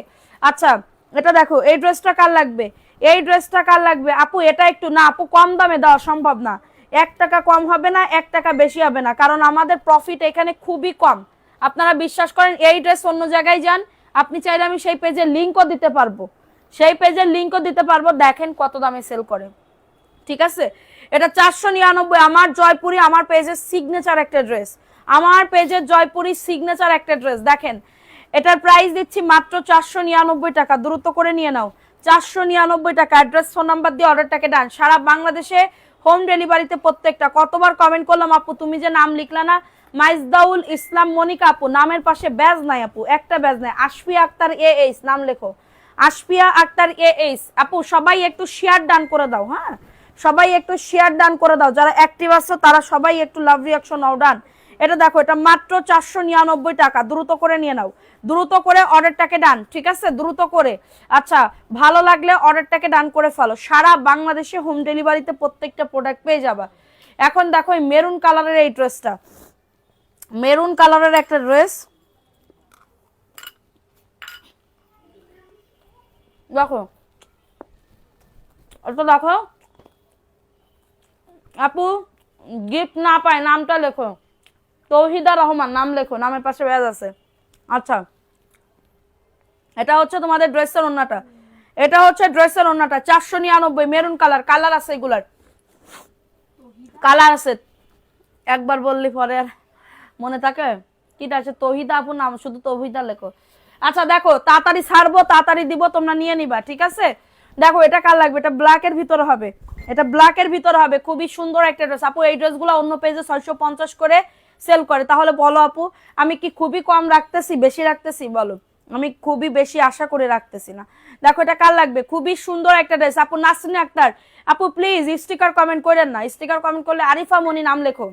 আচ্ছা এটা দেখো, এই ড্রেসটা কার লাগবে, এই ড্রেসটা কার লাগবে আপু। এটা একটু না আপু, কম দামে দেওয়া সম্ভব না, 1 টাকা কম হবে না, 1 টাকা বেশি হবে না, কারণ আমাদের প্রফিট এখানে খুবই কম। আপনারা বিশ্বাস করেন, এই ড্রেস অন্য জায়গায় যান, আপনি চাইলে আমি সেই পেজের লিঙ্কও দিতে পারবো, সেই পেজের লিঙ্কও দিতে পারবো, দেখেন কত দামে সেল করে। ঠিক আছে এটা 499, আমার জয়পুরি, আমার পেজের সিগনেচার একটা ড্রেস, আমার পেজের জয়পুরি সিগনেচার একটা ড্রেস। দেখেন এটার প্রাইস দিচ্ছি মাত্র 499 টাকা, দ্রুত করে নিয়ে নাও, 499 টাকা। অ্যাড্রেস ফোন নাম্বার দিয়ে অর্ডারটাকে ডান। সারা বাংলাদেশে হোম ডেলিভারিতে প্রত্যেকটা। কতবার কমেন্ট করলাম আপু, তুমি যে নাম লিখলা না, মাইজদাউল ইসলাম মনিকা আপু, নামের পাশে ব্যাজ নাই আপু, একটা ব্যাজ নাই। আশফিয়া আক্তার এইচ নাম লেখো, আশফিয়া আক্তার এইচ আপু। সবাই একটু শেয়ার ডান করে দাও, হ্যাঁ সবাই একটু শেয়ার ডান করে দাও, যারা অ্যাক্টিভ আছো তারা সবাই একটু লাভ রিঅ্যাকশন নাও ডান। এটা দেখো, এটা মাত্র 499 টাকা, দ্রুত করে নিয়ে নাও, দ্রুত করে অর্ডারটাকে ডান, ঠিক আছে দ্রুত করে। আচ্ছা ভালো লাগলে অর্ডারটাকে ডান করে ফেলো, সারা বাংলাদেশে হোম ডেলিভারিতে প্রত্যেকটা প্রোডাক্ট পেয়ে যাবা। এখন দেখো এই মেরুন কালারের এই ড্রেসটা, মেরুন কালারের একটা ড্রেস, দেখো এটা দেখো আপু, গিফট না পায় নামটা লেখো, তৌহিদা রহমান নাম লেখো, নামের পাশে ব্যাজ আছে। আচ্ছা এটা হচ্ছে তোমাদের ড্রেসের ওন্নাটা, এটা হচ্ছে ড্রেসের ওন্নাটা, 499 মেরুন কালার। কালার আছে, এগুলার কালার আছে, একবার বললি পরে আর মনে থাকে। কিটা আছে, তৌহিদা আপু নাম, শুধু তৌহিদা লেখো। আচ্ছা দেখো তাড়াতাড়ি ছাড়বো, তাড়াতাড়ি দিব, তোমরা নিয়ে নিবা, ঠিক আছে। দেখো এটা কার লাগবে, এটা ব্ল্যাকের ভিতরে হবে, এটা ব্ল্যাকের ভিতরে হবে, খুবই সুন্দর একটা ড্রেস আপু। এই ড্রেসগুলো অন্য পেজে 650 করে সেল করে, তাহলে বলো আপু আমি কি খুবই কম রাখতেছি, বেশি রাখতেছি বলো, আমি খুবই বেশি আশা করে রাখতেছি না। দেখো এটা কার লাগবে, খুবই সুন্দর একটা ড্রেস আপু। নাসরিন আক্তার আপু প্লিজ স্টিকার কমেন্ট করেন না, স্টিকার কমেন্ট করলে আরিফা মনি নাম লেখো।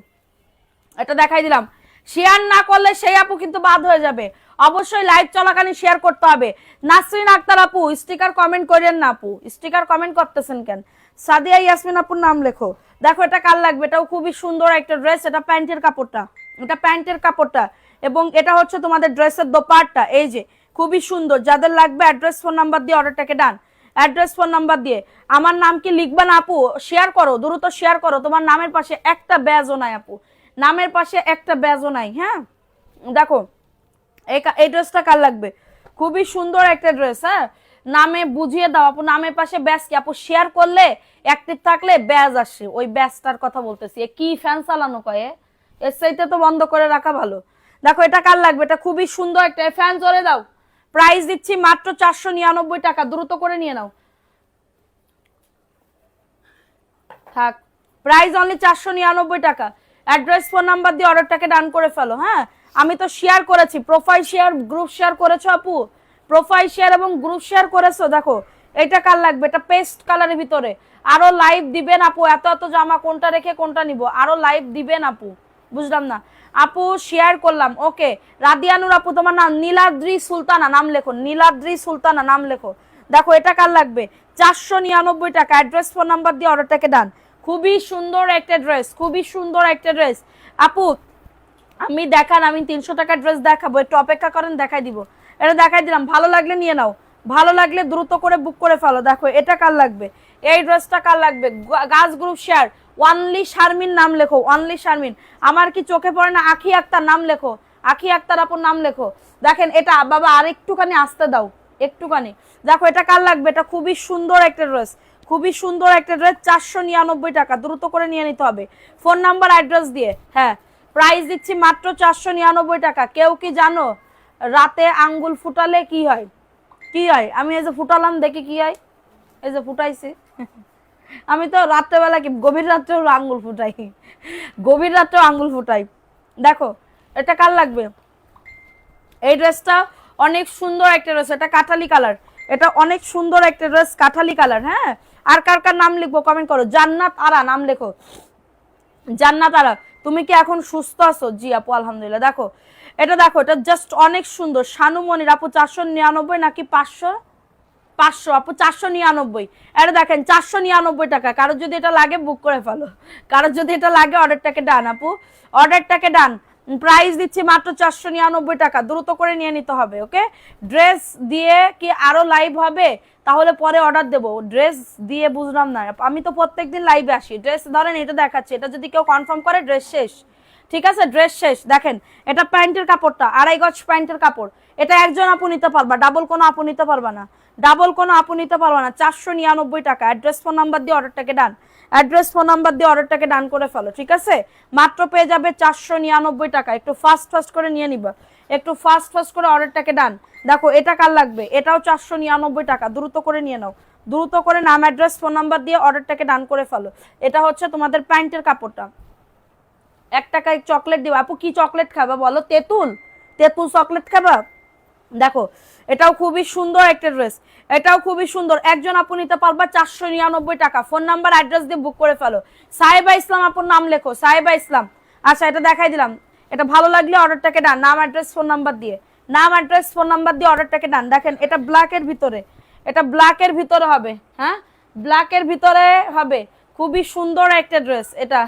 এটা দেখাই দিলাম, শেয়ার না করলে সেই আপু কিন্তু বাদ হয়ে যাবে, অবশ্যই লাইভ চলাকালীন শেয়ার করতে হবে। নাসরিন আক্তার আপু স্টিকার কমেন্ট করেন না আপু, স্টিকার কমেন্ট করতেছেন কেন। সাদিয়া ইয়াসমিন আপুর নাম লেখো। দেখো এটা কার লাগবে, এটাও খুবই সুন্দর একটা ড্রেস, এটা প্যান্টের কাপড়টা, এটা প্যান্টের কাপড়টা, এবং এটা হচ্ছে তোমাদের ড্রেসের দোপাট্টা। এই যে খুবই সুন্দর, যাদের লাগবে অ্যাড্রেস ফোন নাম্বার দিয়ে অর্ডারটাকে ডান, অ্যাড্রেস ফোন নাম্বার দিয়ে। আমার নাম কি লিখবা না আপু, শেয়ার করো, দ্রুত শেয়ার করো, তোমার নামের পাশে একটা ব্যাজও নাই আপু, নামের পাশে একটা ব্যাজও নাই। হ্যাঁ দেখো এই ড্রেসটা কার লাগবে, খুবই সুন্দর একটা ড্রেস, হ্যাঁ নামে বুঝিয়ে দাও আপু, নামের পাশে ব্যাজ কি আপু, শেয়ার করলে অ্যাক্টিভ থাকলে ব্যাজ আসে, ওই ব্যাজটার কথা বলতেছি। কি ফ্যান চালানো কয়ে, এর সাইতে তো বন্ধ করে রাখা ভালো। দেখো এটা কার লাগবে, এটা খুবই সুন্দর একটা, ফ্যান জোরে দাও। প্রাইস দিচ্ছি মাত্র 499 টাকা, দ্রুত করে নিয়ে নাও। থাক, প্রাইস অনলি 499 টাকা। অ্যাড্রেস ফোন নাম্বার দিয়ে অর্ডারটাকে ডান করে ফেলো। হ্যাঁ, আমি তো শেয়ার করেছি, প্রোফাইল শেয়ার গ্রুপ শেয়ার করেছো আপু, প্রোফাইল শেয়ার এবং গ্রুপ শেয়ার করেছো। দেখো এটা কার লাগবে, এটা পেস্ট কালারের ভিতরে। আরো লাইভ দিবেন আপু, এত এত জামা কোনটা রেখে কোনটা নিব, আরো লাইভ দিবেন আপু, বুঝলাম না আপু। শেয়ার করলাম, ওকে। রাদিয়ানুর আপু তোমার নাম, নীলাদ্রি সুলতানা নাম লেখো, নীলাদ্রি সুলতানা নাম লেখো। দেখো এটা কার লাগবে, 499 টাকা। অ্যাড্রেস ফোন নাম্বার দিয়ে অর্ডারটাকে ডান। খুবই সুন্দর একটা ড্রেস, খুবই সুন্দর একটা ড্রেস আপু। আমি দেখান, আমি 300 টাকার ড্রেস দেখাবো, একটু অপেক্ষা করেন, দেখাই দিব। এটা দেখাই দিলাম, ভালো লাগলে নিয়ে নাও, ভালো লাগলে দ্রুত করে বুক করে ফেলো। দেখো এটা কার লাগবে, এই ড্রেসটা কার লাগবে, গাছ গ্রুপ শেয়ার, অনলি শারমিন নাম লেখো, অনলি শারমিন। আমার কি চোখে পড়ে না, আখি আক্তার নাম লেখো, আখি আক্তার আপুর নাম লেখো। দেখেন এটা বাবা আর একটুখানি আসতে দাও, একটুখানি। দেখো এটা কার লাগবে, এটা খুবই সুন্দর একটা ড্রেস, খুবই সুন্দর একটা ড্রেস, 499 টাকা। দ্রুত করে নিয়ে নিতে হবে ফোন নাম্বার অ্যাড্রেস দিয়ে। হ্যাঁ, প্রাইস দিচ্ছি মাত্র 499 টাকা। কেউ কি জানো রাতে আঙ্গুল ফুটালে কি হয়, কি হয়? আমি এই যে ফুটালাম, দেখি কি হয়, এই যে ফুটাইছি। আমি তো রাত্রেবেলা কি গভীর রাত্রেও আঙ্গুল ফুটাই, গভীর রাত্রেও আঙ্গুল ফুটাই। দেখো এটা কার লাগবে, এই ড্রেসটা অনেক সুন্দর একটা ড্রেস, এটা কাঠালি কালার, এটা অনেক সুন্দর একটা ড্রেস, কাঠালি কালার। হ্যাঁ, আর কার কার নাম লিখবো কমেন্ট করো। জান্নাত আরা নাম লেখো, জান্নাত আরা। তুমি কি এখন সুস্থ আছো? জি আপু আলহামদুলিল্লাহ। দেখো এটা, দেখো এটা জাস্ট অনেক সুন্দর। শানুমনির আপু 499 নাকি 500? 500 আপু, 499। এটা দেখেন 499 টাকা। কারো যদি এটা লাগে বুক করে ফেলো, কারো যদি এটা লাগে অর্ডারটাকে ডান আপু, অর্ডারটাকে ডান। প্রাইস দিচ্ছি মাত্র 499 টাকা, দ্রুত করে নিয়ে নিতে হবে। ওকে, ড্রেস দিয়ে কি আরো লাইভ হবে? তাহলে পরে অর্ডার দেবো। ড্রেস দিয়ে বুঝলাম না, আমি তো প্রত্যেকদিন লাইভে আসি। ড্রেস ধরেন এটা দেখাচ্ছে, এটা যদি কেউ কনফার্ম করে ড্রেস শেষ, ঠিক আছে, ড্রেস শেষ। দেখেন এটা প্যান্টের কাপড়টা, 2.5 গজ প্যান্টের কাপড়। এটা একজন আপু নিতে পারবা, ডাবল কোনো আপু নিতে পারবা না, ডাবল কোনো আপু নিতে পারবা না। 499 টাকা। অ্যাড্রেস ফোন নাম্বার দিয়ে অর্ডারটাকে ডান, অ্যাড্রেস ফোন নাম্বার দিয়ে অর্ডারটাকে ডান করে ফেলো, ঠিক আছে। মাত্র পেয়ে যাবে 499 টাকা। একটু ফাস্ট ফাস্ট করে নিয়ে নিবা, একটু ফাস্ট ফাস্ট করে অর্ডারটাকে ডান। দেখো এটা কার লাগবে, এটাও 499 টাকা। দ্রুত করে নিয়ে নাও, দ্রুত করে নাম অ্যাড্রেস ফোন নাম্বার দিয়ে অর্ডারটাকে ডান করে ফেলো। এটা হচ্ছে তোমাদের প্যান্টের কাপড়টা। 1 টাকায় চকলেট দিবা আপু, কি চকলেট খাবা বলো? তেঁতুল, তেঁতুল চকলেট খাবা? দেখো এটাও খুবই সুন্দর একটা ড্রেস, এটাও খুবই সুন্দর। একজন আপু নিতে পারবা 499 টাকা। ফোন নাম্বার অ্যাড্রেস দিয়ে বুক করে ফেলো। সাহেবা ইসলাম আপুর নাম লেখো, সাহেবা ইসলাম। আচ্ছা এটা দেখাই দিলাম, এটা ভালো লাগলে অর্ডারটাকে ডান, নাম অ্যাড্রেস ফোন নাম্বার দিয়ে, নাম অ্যাড্রেস ফোন নাম্বার দিয়ে অর্ডারটাকে ডান। দেখেন এটা ব্ল্যাকের ভিতরে, এটা ব্ল্যাকের ভিতরে হবে। হ্যাঁ, ব্ল্যাকের ভিতরে হবে, খুবই সুন্দর একটা ড্রেস এটা,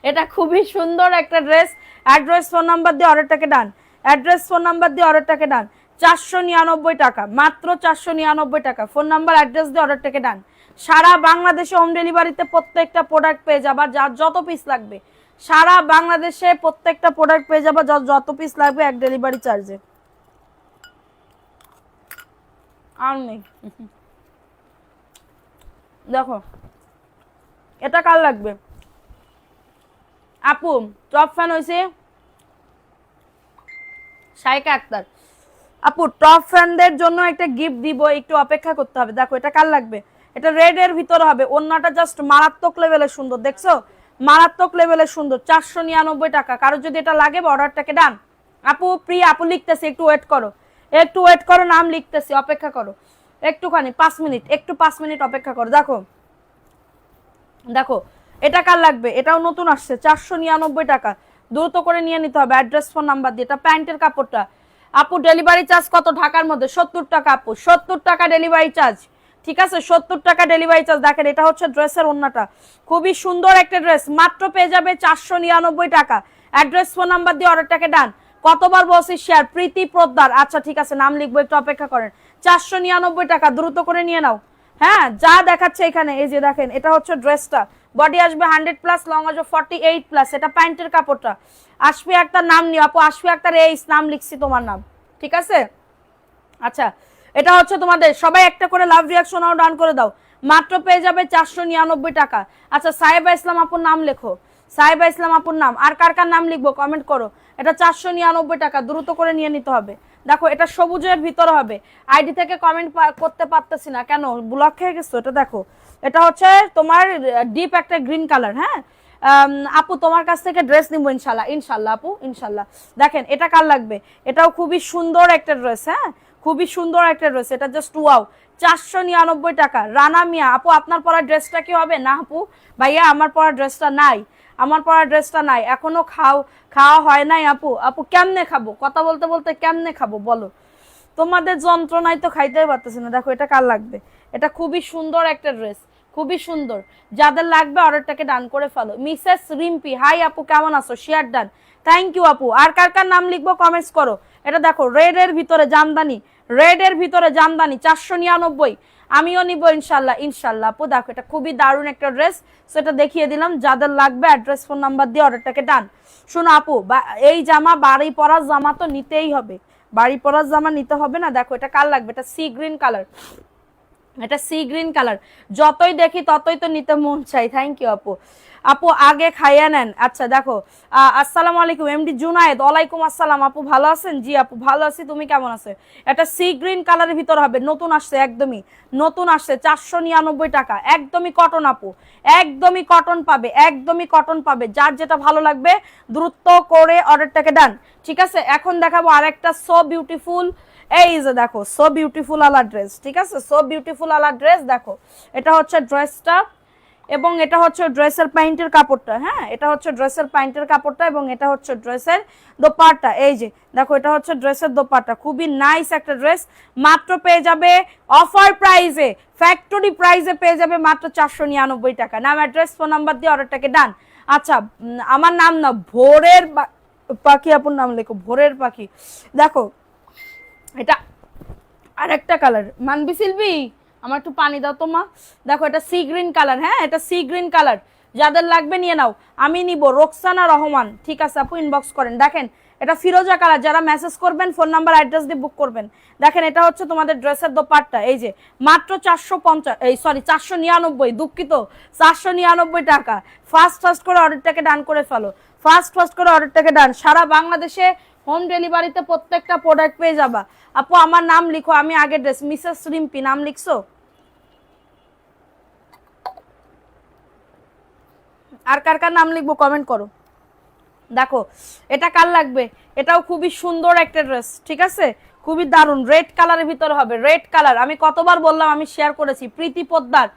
এটা খুবই সুন্দর একটা ড্রেস। অ্যাড্রেস ফোন নাম্বার দিয়ে অর্ডারটাকে ডান, অ্যাড্রেস ফোন নাম্বার দিয়ে অর্ডারটাকে ডান। 499 টাকা, মাত্র 499 টাকা। ফোন নাম্বার অ্যাড্রেস দিয়ে অর্ডারটাকে ডান। সারা বাংলাদেশে হোম ডেলিভারিতে প্রত্যেকটা প্রোডাক্ট পেয়ে যাবা, যার যত পিস লাগবে। সারা বাংলাদেশে প্রত্যেকটা প্রোডাক্ট পেয়ে যাবা, যত পিস লাগবে, এক ডেলিভারি চার্জে। আর নেই। দেখো এটা কার লাগবে আপু, টপ ফ্যান হয়েছে শাইকা আক্তার আপু। টপ ফ্যানদের জন্য একটা গিফট দিব, একটু অপেক্ষা করতে হবে। দেখো এটা কার লাগবে, এটা রেড এর ভিতরে হবে। ওন্নাটা জাস্ট মারাত্মক লেভেলের সুন্দর, দেখছো, মারাত্মক লেভেলের সুন্দর। 499 টাকা। কারো যদি এটা লাগে অর্ডারটাকে ডান। আপু প্রিয়া আপু লিখতেছে, একটু ওয়েট করো, একটু ওয়েট করো, নাম লিখতেছি, অপেক্ষা করো একটুখানি, 5 মিনিট, একটু 5 মিনিট অপেক্ষা করো। দেখো, দেখো এটা কার লাগবে, এটাও নতুন আসছে, 499 টাকা। দ্রুত করে নিয়ে নিতে হবে অ্যাড্রেস ফোন নাম্বার দিয়ে। এটা প্যান্টের কাপড়টা আপু। ডেলিভারি চার্জ কত ঢাকার মধ্যে? 70 টাকা আপু, 70 টাকা ডেলিভারি চার্জ, ঠিক আছে, 70 টাকা ডেলিভারি চার্জ। দেখেন এটা হচ্ছে ড্রেসের ওন্নাটা, খুবই সুন্দর একটা ড্রেস। মাত্র পেয়ে যাবে 499 টাকা। অ্যাড্রেস ফোন নাম্বার দিয়ে অর্ডারটাকে ডান। কতবার বলছি শেয়ার, প্রীতি পোদ্দার। আচ্ছা ঠিক আছে, নাম লিখবো, একটু অপেক্ষা করেন। 499 টাকা, দ্রুত করে নিয়ে নাও। হ্যাঁ, যা দেখাচ্ছে এখানে, এই যে দেখেন এটা হচ্ছে ড্রেসটা। বডি আসবে 100+, লং আসবে 48+। এটা প্যান্টের কাপড়টা। আশফি আক্তার নাম নিও আপু, আশফি আক্তার, এই নাম লিখছি তোমার নাম, ঠিক আছে। আচ্ছা এটা হচ্ছে তোমাদের, সবাই একটা করে লাভ রিয়াকশন ডান করে দাও। মাত্র পেয়ে যাবে 499 টাকা। আচ্ছা সাহেবা ইসলাম আপুর নাম লেখো, সাইবা ইসলাম আপুর নাম। আর কার কার নাম লিখবো কমেন্ট করো। এটা 499 টাকা, দ্রুত করে নিয়ে নিতে হবে। দেখো এটা সবুজের ভিতরে হবে। আইডি থেকে কমেন্ট করতে পারতেছি না কেন, ব্লক হয়ে গেছে। এটা দেখো, এটা হচ্ছে তোমার ডিপ একটা গ্রিন কালার। হ্যাঁ আপু তোমার কাছ থেকে ড্রেস নিবো ইনশাল্লাহ, ইনশাল্লাহ আপু ইনশাল্লাহ। দেখেন এটা কার লাগবে, এটাও খুবই সুন্দর একটা ড্রেস। হ্যাঁ খুবই সুন্দর একটা ড্রেস, এটা জাস্ট ওয়াও, 499 টাকা। রানা মিয়া আপু আপনার পরা ড্রেসটা কি হবে? না আপু ভাইয়া আমার পরা ড্রেসটা নাই, আমার পরা ড্রেসটা নাই এখনো। খাওয়া হয় নাই আপু। আপু কেমনে খাবো, কথা বলতে বলতে কেমনে খাবো বলো? তোমাদের যন্ত্রণায় তো খাইতেই পারতেছি না। দেখো এটা কার লাগবে, এটা খুবই সুন্দর একটা ড্রেস, খুবই সুন্দর। যাদের লাগবে অর্ডারটাকে ডান করে ফেলো। মিসেস রিম্পি হাই আপু কেমন আছো, শেয়ার ডান, থ্যাংক ইউ আপু। আর কার কার নাম লিখবো কমেন্টস করো। এটা দেখো রেড এর ভিতরে জামদানি, রেড এর ভিতরে জামদানি, 499। আমিও নিবো ইনশাল্লাহ, ইনশাল্লাহ আপু। দেখো এটা খুবই দারুণ একটা ড্রেস, সেটা দেখিয়ে দিলাম। যাদের লাগবে অ্যাড্রেস ফোন নাম্বার দিয়ে অর্ডারটাকে ডান। শোনো আপু, এই জামা বাড়ি পরার জামা তো নিতেই হবে, বাড়ি পরার জামা নিতে হবে না। দেখো এটা কার লাগবে, এটা সি গ্রিন কালার, এটা সি গ্রিন কালার। যতই দেখি ততই তো নিতে মন চাই। থ্যাংক ইউ আপু। আপু আগে খাইয়া নেন। আচ্ছা দেখো, আসসালামু আলাইকুম এমডি জুনায়েদ। ওয়ালাইকুম আসসালাম আপু, ভালো আছেন? জি আপু ভালো আছি, তুমি কেমন আছো? এটা সি গ্রিন কালারের ভিতর হবে, নতুন আসছে, একদমই নতুন আসছে, 499 টাকা, একদমই কটন আপু, একদমই কটন পাবে, একদমই কটন পাবে। যার যেটা ভালো লাগবে দ্রুত করে অর্ডারটাকে ডান। ঠিক আছে, এখন দেখাবো আরেকটা সো বিউটিফুল। এই যে দেখো সো বিউটিফুল আলা ড্রেস, ঠিক আছে, সো বিউটিফুল আলা ড্রেস। দেখো এটা হচ্ছে ড্রেসটা, এবং এটা হচ্ছে ড্রেসের প্যান্টের কাপড়টা। হ্যাঁ এটা হচ্ছে ড্রেসের প্যান্টের কাপড়টা, এবং এটা হচ্ছে ড্রেসের দোপাট্টা। এই যে দেখো এটা হচ্ছে ড্রেসের দোপাট্টা, খুবই নাইস একটা ড্রেস। মাত্র পেয়ে যাবে অফার প্রাইসে, ফ্যাক্টরি প্রাইসে পেয়ে যাবে মাত্র 499 টাকা। নাম অ্যাড্রেস ফোন নাম্বার দিয়ে অর্ডারটাকে ডান। আচ্ছা আমার নাম না ভোরের পাখি, আপুর নাম লেখো ভোরের পাখি। দেখো এটা আরেকটা কালার, মানবি সিলভি আমার একটু পানি দাও তো মা। দেখো এটা সি গ্রিন কালার, হ্যাঁ এটা সি গ্রিন কালার। যাদের লাগবে নিয়ে নাও, আমি নিব। রোকসানা রহমান, ঠিক আছে আপু ইনবক্স করেন। দেখেন এটা ফিরোজা কালার, যারা মেসেজ করবেন ফোন নাম্বার অ্যাড্রেস দিয়ে বুক করবেন। দেখেন এটা হচ্ছে তোমাদের ড্রেসের দোপাট্টা। এই যে মাত্র 450, এই সরি 499, দুঃখিত 499 টাকা। ফাস্ট করে অর্ডারটাকে ডান করে ফেলো, ফাস্ট করে অর্ডারটাকে ডান। সারা বাংলাদেশে হোম ডেলিভারিতে প্রত্যেকটা প্রোডাক্ট পেয়ে যাবা। আপু আমার নাম লিখো, আমি আগে ড্রেস। মিসেস রিম্পি নাম লিখছো? আর কার কার নাম লিখবো কমেন্ট করো। দেখো এটা কার লাগবে, এটাও খুবই সুন্দর একটা ড্রেস, ঠিক আছে, খুবই দারুণ। রেড কালারের ভিতরে হবে, রেড কালার। আমি কতবার বললাম, আমি শেয়ার করেছি। প্রীতি পোদ্দার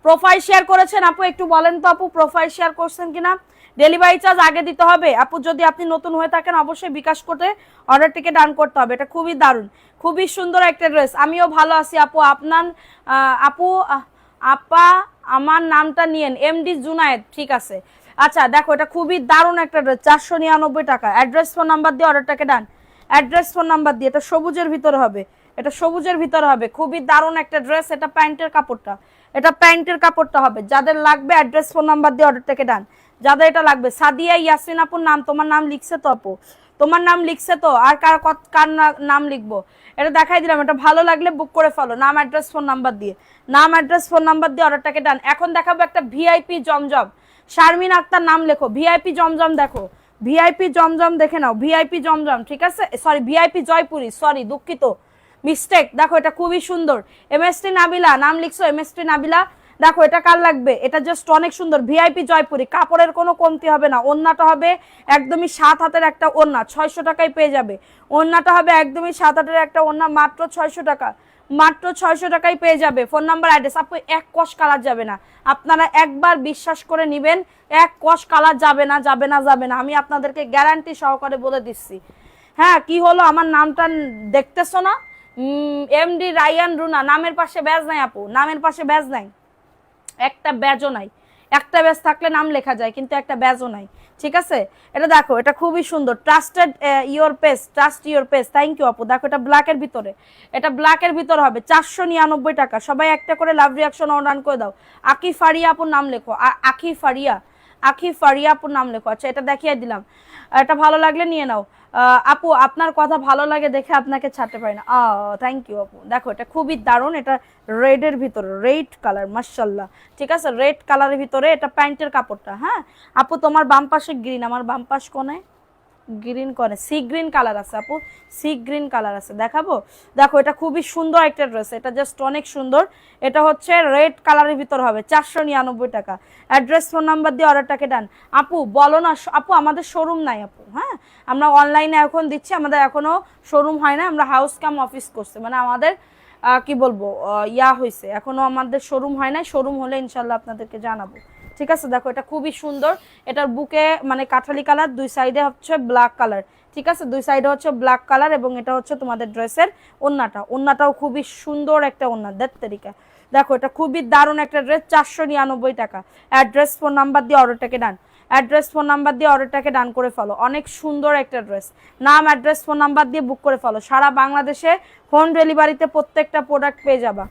প্রোফাইল শেয়ার করেছেন আপু, একটু বলেন তো আপু প্রোফাইল শেয়ার করছেন কিনা। ডেলিভারি চার্জ আগে দিতে হবে আপু, যদি আপনি নতুন হয়ে থাকেন অবশ্যই বিকাশ করে অর্ডারটিকে ডান করতে হবে। এটা খুবই দারুণ, খুবই সুন্দর একটা ড্রেস। আমিও ভালো আছি আপু, আপনার আপু আপা আমার নামটা নিয়েন, এমডি জুনায়েদ, ঠিক আছে। আচ্ছা দেখো এটা খুবই দারুণ একটা ড্রেস, 499 টাকা। অ্যাড্রেস ফোন নাম্বার দিয়ে অর্ডারটাকে ডান, অ্যাড্রেস ফোন নাম্বার দিয়ে। এটা সবুজের ভিতরে হবে, এটা সবুজের ভিতরে হবে, খুবই দারুণ একটা ড্রেস। এটা প্যান্টের কাপড়টা, এটা প্যান্টের কাপড়টা হবে। যাদের লাগবে অ্যাড্রেস ফোন নাম্বার দিয়ে অর্ডারটাকে ডান। যাদের এটা লাগবে, সাদিয়া ইয়াসমিন আপুর নাম, তোমার নাম লিখছে তো আপু, তোমার নাম লিখছে তো। আর কার কার নাম লিখবো এটা দেখাই দিলাম। এটা ভালো লাগলে বুক করে ফেলো, নাম অ্যাড্রেস ফোন নাম্বার দিয়ে, নাম অ্যাড্রেস ফোন নাম্বার দিয়ে অর্ডারটাকে ডান। এখন দেখাবো একটা ভিআইপি জমজম, শারমিন আক্তার নাম লেখো। ভিআইপি জমজম দেখো, ভিআইপি জমজম দেখে নাও, ভিআইপি জমজম, ঠিক আছে, সরি ভিআইপি জয়পুরি, সরি দুঃখিত মিস্টেক। দেখো এটা খুবই সুন্দর। এমএসটি নাবিলা নাম লিখছো, এমএসটি নাবিলা। দেখো এটা কার লাগবে, এটা জাস্ট অনেক সুন্দর। ভিআইপি জয়পুরি, কাপড়ের কোনো কমতি হবে না। ওড়নাটা হবে একদমই 7 হাতের একটা ওড়না, 600 টাকায় পেয়ে যাবে। ওড়নাটা হবে একদমই 7 হাতের একটা ওড়না, মাত্র 600 টাকা, মাত্র 600 টাকায় পেয়ে যাবে। Phone number address. আপু এক কষ কালার যাবে না, আপনারা একবার বিশ্বাস করে নিবেন, এক কষ কালার যাবে না, যাবে না, যাবে না। আমি আপনাদেরকে গ্যারান্টি সহকারে বলে দিচ্ছি। হ্যাঁ কি হলো, আমার নামটা দেখতেছো না, এমডি রায়ান রুনা, নামের পাশে ব্যাজ নাই আপু, নামের পাশে ব্যাজ নাই, একটা ব্যাজও নাই। একটা ব্যাজ থাকলে নাম লেখা যায়, কিন্তু একটা ব্যাজও নাই, ঠিক আছে। এটা দেখো এটা খুবই সুন্দর, trusted your page, trust your page, thank you আপু। দেখো এটা ব্ল্যাকের ভিতরে, এটা ব্ল্যাকের ভিতরে হবে, 499 টাকা। সবাই একটা করে লাভ রিয়াকশন অনলাইন করে দাও। আকি ফারিয়া আপুর নাম লেখো, আকি ফারিয়া, আখি ফারিয়া আপুর নাম লেখো। আচ্ছা এটা দেখিয়ে দিলাম, এটা ভালো লাগলে নিয়ে নাও। আপু আপনার কথা ভালো লাগে দেখে আপনাকে ছাড়তে পারি না। থ্যাংক ইউ আপু। দেখো এটা খুবই দারুণ, এটা রেডের ভিতরে, রেড কালার, মাশাআল্লাহ। ঠিক আছে, রেড কালারের ভিতরে এটা প্যান্টের কাপড়টা। হ্যাঁ আপু তোমার বাম পাশে গ্রিন, আমার বাম পাশ কোণে গ্রিন করে সি গ্রিন কালার আছে আপু, সি গ্রিন কালার আছে, দেখাবো? দেখো এটা খুবই সুন্দর একটা ড্রেস, এটা জাস্ট অনেক সুন্দর। এটা হচ্ছে রেড কালারের ভিতর হবে, 499 টাকা। অ্যাড্রেস ফোন নাম্বার দিয়ে অর্ডারটাকে ডান। আপু বলো না আপু, আমাদের শোরুম নাই আপু। হ্যাঁ আমরা অনলাইনে এখন দিচ্ছি, আমাদের এখনো শোরুম হয় না, আমরা হাউস কাম অফিস করছি, মানে আমাদের কি বলবো ইয়া হয়েছে, এখনো আমাদের শোরুম হয় না, শোরুম হলে ইনশাল্লাহ আপনাদেরকে জানাবো। ঠিক আছে, দেখো এটা খুবই সুন্দর, এটার বুকে মানে কাঠালি কালার, দুই সাইডে হচ্ছে ব্ল্যাক কালার। ঠিক আছে, দুই সাইডে হচ্ছে ব্ল্যাক কালার, এবং এটা হচ্ছে তোমাদের ড্রেসের ওন্নাটা, ওন্নাটাও খুবই সুন্দর একটা ওন্না, তরিকা। দেখো এটা খুবই দারুণ একটা ড্রেস, 499 টাকা। অ্যাড্রেস ফোন নাম্বার দিয়ে অর্ডারটাকে ডান, অ্যাড্রেস ফোন নাম্বার দিয়ে অর্ডারটাকে ডান করে ফেলো। অনেক সুন্দর একটা ড্রেস, নাম অ্যাড্রেস ফোন নাম্বার দিয়ে বুক করে ফেলো, সারা বাংলাদেশে হোম ডেলিভারিতে প্রত্যেকটা প্রোডাক্ট পেয়ে যাবা।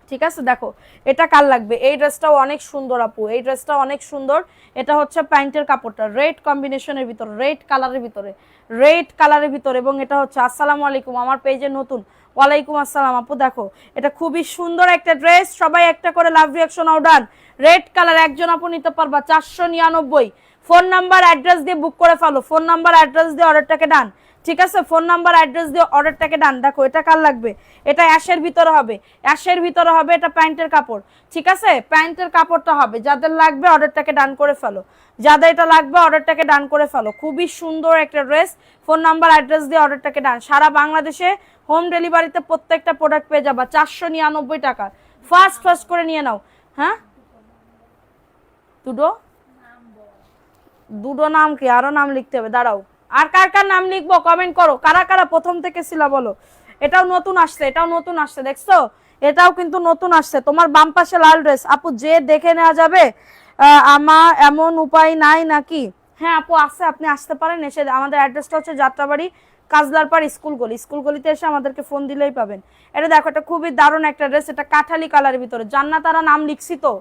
ঠিক আছে, দেখো এটা কার লাগবে, এই ড্রেসটাও অনেক সুন্দর আপু, এই ড্রেসটা অনেক সুন্দর। এটা হচ্ছে প্যান্টের কাপড়টা রেড কম্বিনেশনের ভিতরে, রেড কালারের ভিতরে, রেড কালারের ভিতরে, এবং এটা হচ্ছে, আসসালামু আলাইকুম, আমার পেজে নতুন, ওয়ালাইকুম আসসালাম আপু। দেখো এটা খুবই সুন্দর একটা ড্রেস, সবাই একটা করে লাভ রিয়াকশন অর্ডার। রেড কালার, একজন আপু নিতে পারবা, 499। ফোন নাম্বার অ্যাড্রেস দিয়ে বুক করে ফেলো, ফোন নাম্বার অ্যাড্রেস দিয়ে অর্ডারটাকে ডান। ঠিক আছে, ফোন নাম্বার অ্যাড্রেস দিয়ে অর্ডারটাকে ডান। দেখো এটা কার লাগবে, এটা অ্যাশের ভিতরে হবে, অ্যাশের ভিতরে হবে, এটা প্যান্টের কাপড়। ঠিক আছে, প্যান্টের কাপড়টা হবে, যাদের লাগবে অর্ডারটাকে ডান করে ফেলো, যাদের এটা লাগবে অর্ডারটাকে ডান করে ফেলো। খুবই সুন্দর একটা ড্রেস, ফোন নাম্বার অ্যাড্রেস দিয়ে অর্ডারটাকে ডান। সারা বাংলাদেশে হোম ডেলিভারিতে প্রত্যেকটা প্রোডাক্ট পেয়ে যাবা 499 টাকা। ফার্স্ট ফার্স্ট করে নিয়ে নাও। হ্যাঁ দুটো নাম কি, আরো নাম লিখতে হবে, দাঁড়াও। আর কার কার নাম লিখবো কমেন্ট করো, কারা কারা প্রথম থেকে ছিল বলো। এটাও নতুন আসছে, এটাও নতুন আসছে, দেখছো এটাও কিন্তু নতুন আসছে। তোমার বাম পাশে লাল ড্রেস, আপু যে দেখে নেওয়া যাবে, আমার এমন উপায় নাই নাকি? হ্যাঁ আপু আছে, আপনি আসতে পারেন, এসে আমাদের অ্যাড্রেসটা হচ্ছে যাত্রাবাড়ি কাজলার পাড় স্কুল গলি, স্কুল গলিতে এসে আমাদেরকে ফোন দিলেই পাবেন। এটা দেখো এটা খুবই দারুণ একটা ড্রেস, এটা কাঠালি কালারের ভিতরে। জান্নাতারা নাম লিখছি তো,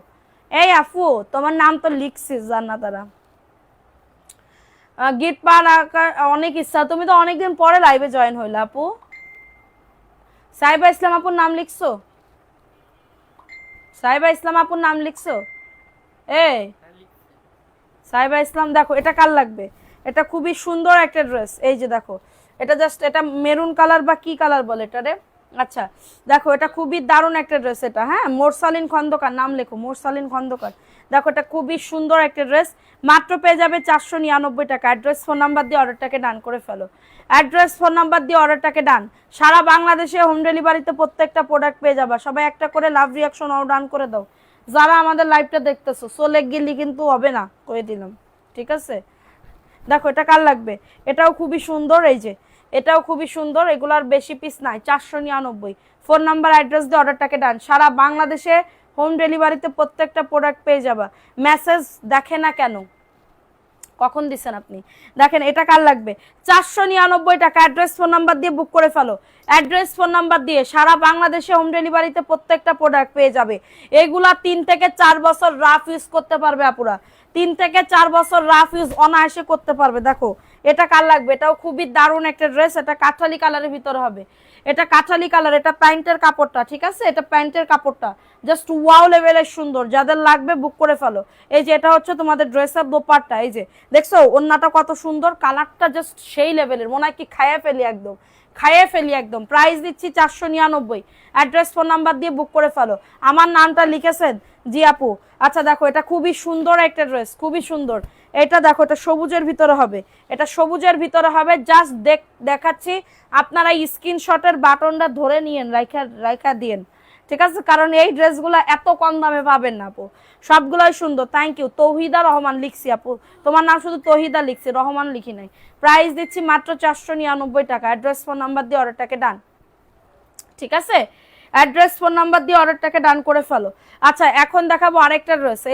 এই আপু তোমার নাম তো লিখছিস জান্নাতারা। গিফট পাওয়ার অনেক ইচ্ছা, তুমি তো অনেকদিন পরে লাইভে জয়েন হইলা আপু। সাইবা ইসলাম আপুর নাম লিখছো, সাইবা ইসলাম আপুর নাম লিখছো? এই সাইবা ইসলাম, দেখো এটা কার লাগবে, এটা খুবই সুন্দর একটা ড্রেস। এই যে দেখো এটা জাস্ট, এটা মেরুন কালার বা কি কালার বলে এটা রে। আচ্ছা দেখো এটা খুবই দারুণ একটা ড্রেস এটা। হ্যাঁ মোরসালিন খন্দকার নাম লেখো, মোরসালিন খন্দকার। দেখো এটা খুবই সুন্দর একটা ড্রেস, মাত্র পেয়ে যাবে 499 টাকা। অ্যাড্রেস ফোন নাম্বার দিয়ে অর্ডারটাকে ডান করে ফেলো, অ্যাড্রেস ফোন নাম্বার দিয়ে অর্ডারটাকে ডান। সারা বাংলাদেশে হোম ডেলিভারিতে প্রত্যেকটা প্রোডাক্ট পেয়ে যাবা। সবাই একটা করে লাভ রিয়াকশন ডান করে দাও, যারা আমাদের লাইভটা দেখতেছো। চলে গেলি কিন্তু হবে না, কয়ে দিলাম। ঠিক আছে, দেখো এটা কার লাগবে, এটাও খুবই সুন্দর, এই যে এটাও খুবই সুন্দর, এগুলার বেশি পিস নাই, 499। ফোন নাম্বার অ্যাড্রেস দিয়ে অর্ডারটাকে ডান। সারা বাংলাদেশে হোম ডেলিভারিতে প্রত্যেকটা প্রোডাক্ট পেয়ে যাবা। মেসেজ দেখে না কেন, কখন দিচ্ছেন আপনি? দেখেন এটা কার লাগবে, 499 টাকা। অ্যাড্রেস ফোন নাম্বার দিয়ে বুক করে ফেলো, অ্যাড্রেস ফোন নাম্বার দিয়ে সারা বাংলাদেশে হোম ডেলিভারিতে প্রত্যেকটা প্রোডাক্ট পেয়ে যাবে। এগুলা 3 থেকে 4 বছর রাফ ইউজ করতে পারবে আপুরা, 3 থেকে 4 বছর রাফ ইউজ অনায়াসে করতে পারবে। দেখো এটা কার লাগবে, এটাও খুবই দারুণ একটা ড্রেস, এটা কাঠালি কালারের ভিতরে হবে, এটা কাঠালি কালার, এটা প্যান্টের কাপড়টা। ঠিক আছে, এটা প্যান্টের কাপড়টা জাস্ট ওয়াও লেভেলের সুন্দর, যাদের লাগবে বুক করে ফেলো। এই যে এটা হচ্ছে তোমাদের ড্রেসের দোপাট্টা, এই যে দেখছো ওন্নাটা কত সুন্দর, কালারটা জাস্ট সেই লেভেলের, মনে হয় কি খাইয়ে ফেলি একদম, খাইয়ে ফেলি একদম। প্রাইস দিচ্ছি 499। অ্যাড্রেস ফোন নাম্বার দিয়ে বুক করে ফেলো। আমার নামটা লিখেছেন? জি আপু। আচ্ছা দেখো এটা খুবই সুন্দর একটা ড্রেস, খুবই সুন্দর। এটা দেখো এটা সবুজের ভিতরে হবে, এটা সবুজের ভিতরে হবে। জাস্ট দেখাচ্ছি, আপনারা স্ক্রিনশটের বাটনটা ধরে নিয়েন, রাইখা রাইখা দিয়েন। ঠিক আছে, কারণ এই ড্রেসগুলো এত কম দামে পাবেন না আপু, সবগুলোই সুন্দর। Thank you. তৌহিদা রহমান লিখছি আপু, তোমার নাম শুধু তৌহিদা লিখছি, রহমান লিখি নাই। প্রাইস দিচ্ছি মাত্র 499 টাকা। অ্যাড্রেস ফোন নাম্বার দিয়ে অর্ডারটাকে ডান। ঠিক আছে, অ্যাড্রেস ফোন নাম্বার দিয়ে অর্ডারটাকে ডান করে ফেলো। আচ্ছা এখন দেখাবো আরেকটা ড্রেস,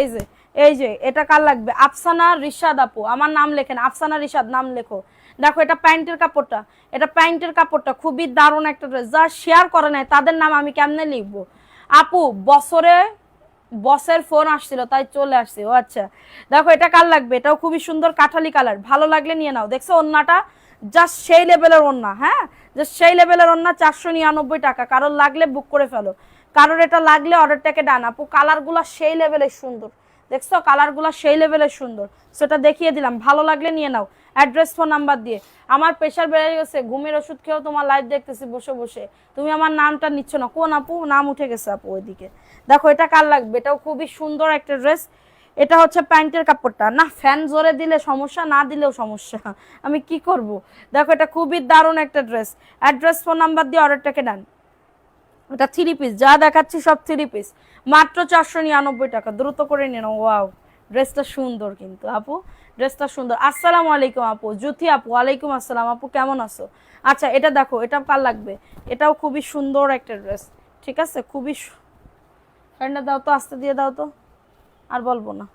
এই যে এটা কার লাগবে, আফসানা রিশাদ আপু, আমার নাম লেখেন, আফসানা রিশাদ নাম লেখো। দেখো এটা প্যান্টের কাপড়টা, এটা প্যান্টের কাপড়টা খুবই দারুণ একটা ড্রেস। যা শেয়ার করে নাই তাদের নাম আমি কেমনে লিখবো আপু? বছরে বসের ফোন আসছিল তাই চলে আসছে। ও আচ্ছা, দেখো এটা কার লাগবে, এটাও খুবই সুন্দর কাঠালি কালার, ভালো লাগলে নিয়ে নাও। দেখছো ওন্নাটা জাস্ট সেই লেভেলের ওন্না, হ্যাঁ জাস্ট সেই লেভেলের ওন্না, 499 টাকা। কারোর লাগলে বুক করে ফেলো, কারোর এটা লাগলে অর্ডারটাকে ডান। আপু কালারগুলো সেই লেভেলের সুন্দর, দেখছো কালারগুলো সেই লেভেলের সুন্দর, সেটা দেখিয়ে দিলাম, ভালো লাগলে নিয়ে নাও। অ্যাড্রেস ফোন নাম্বার দিয়ে। আমার প্রেশার বেড়ে গেছে, ঘুমের ওষুধ খেয়েও তোমার লাইভ দেখতেছি বসে বসে, তুমি আমার নামটা নিচ্ছ না। কোন আপু? নাম উঠে গেছে আপু ওইদিকে। দেখো এটা কার লাগবে, এটাও খুবই সুন্দর একটা ড্রেস। এটা হচ্ছে প্যান্টের কাপড়টা, না ফ্যান জোরে দিলে সমস্যা, না দিলেও সমস্যা, আমি কি করব। দেখো এটা খুবই দারুণ একটা ড্রেস। অ্যাড্রেস ফোন নাম্বার দিয়ে অর্ডারটাকে নেন। এটা 3 পিস, যা দেখাচ্ছি সব 3 পিস, মাত্র 499 টাকা, দ্রুত করে নিন। ওয়াও, ড্রেসটা সুন্দর কিন্তু আপু, ড্রেসটা সুন্দর। আসসালামু আলাইকুম আপু, জুথি আপু, ওয়ালাইকুম আসসালাম আপু, কেমন আছো? আচ্ছা এটা দেখো, এটা কার লাগবে, এটাও খুবই সুন্দর একটা ড্রেস, ঠিক আছে, খুবই ফ্যানটা দাও তো, আস্তে দিয়ে দাও তো, আর বলবো না।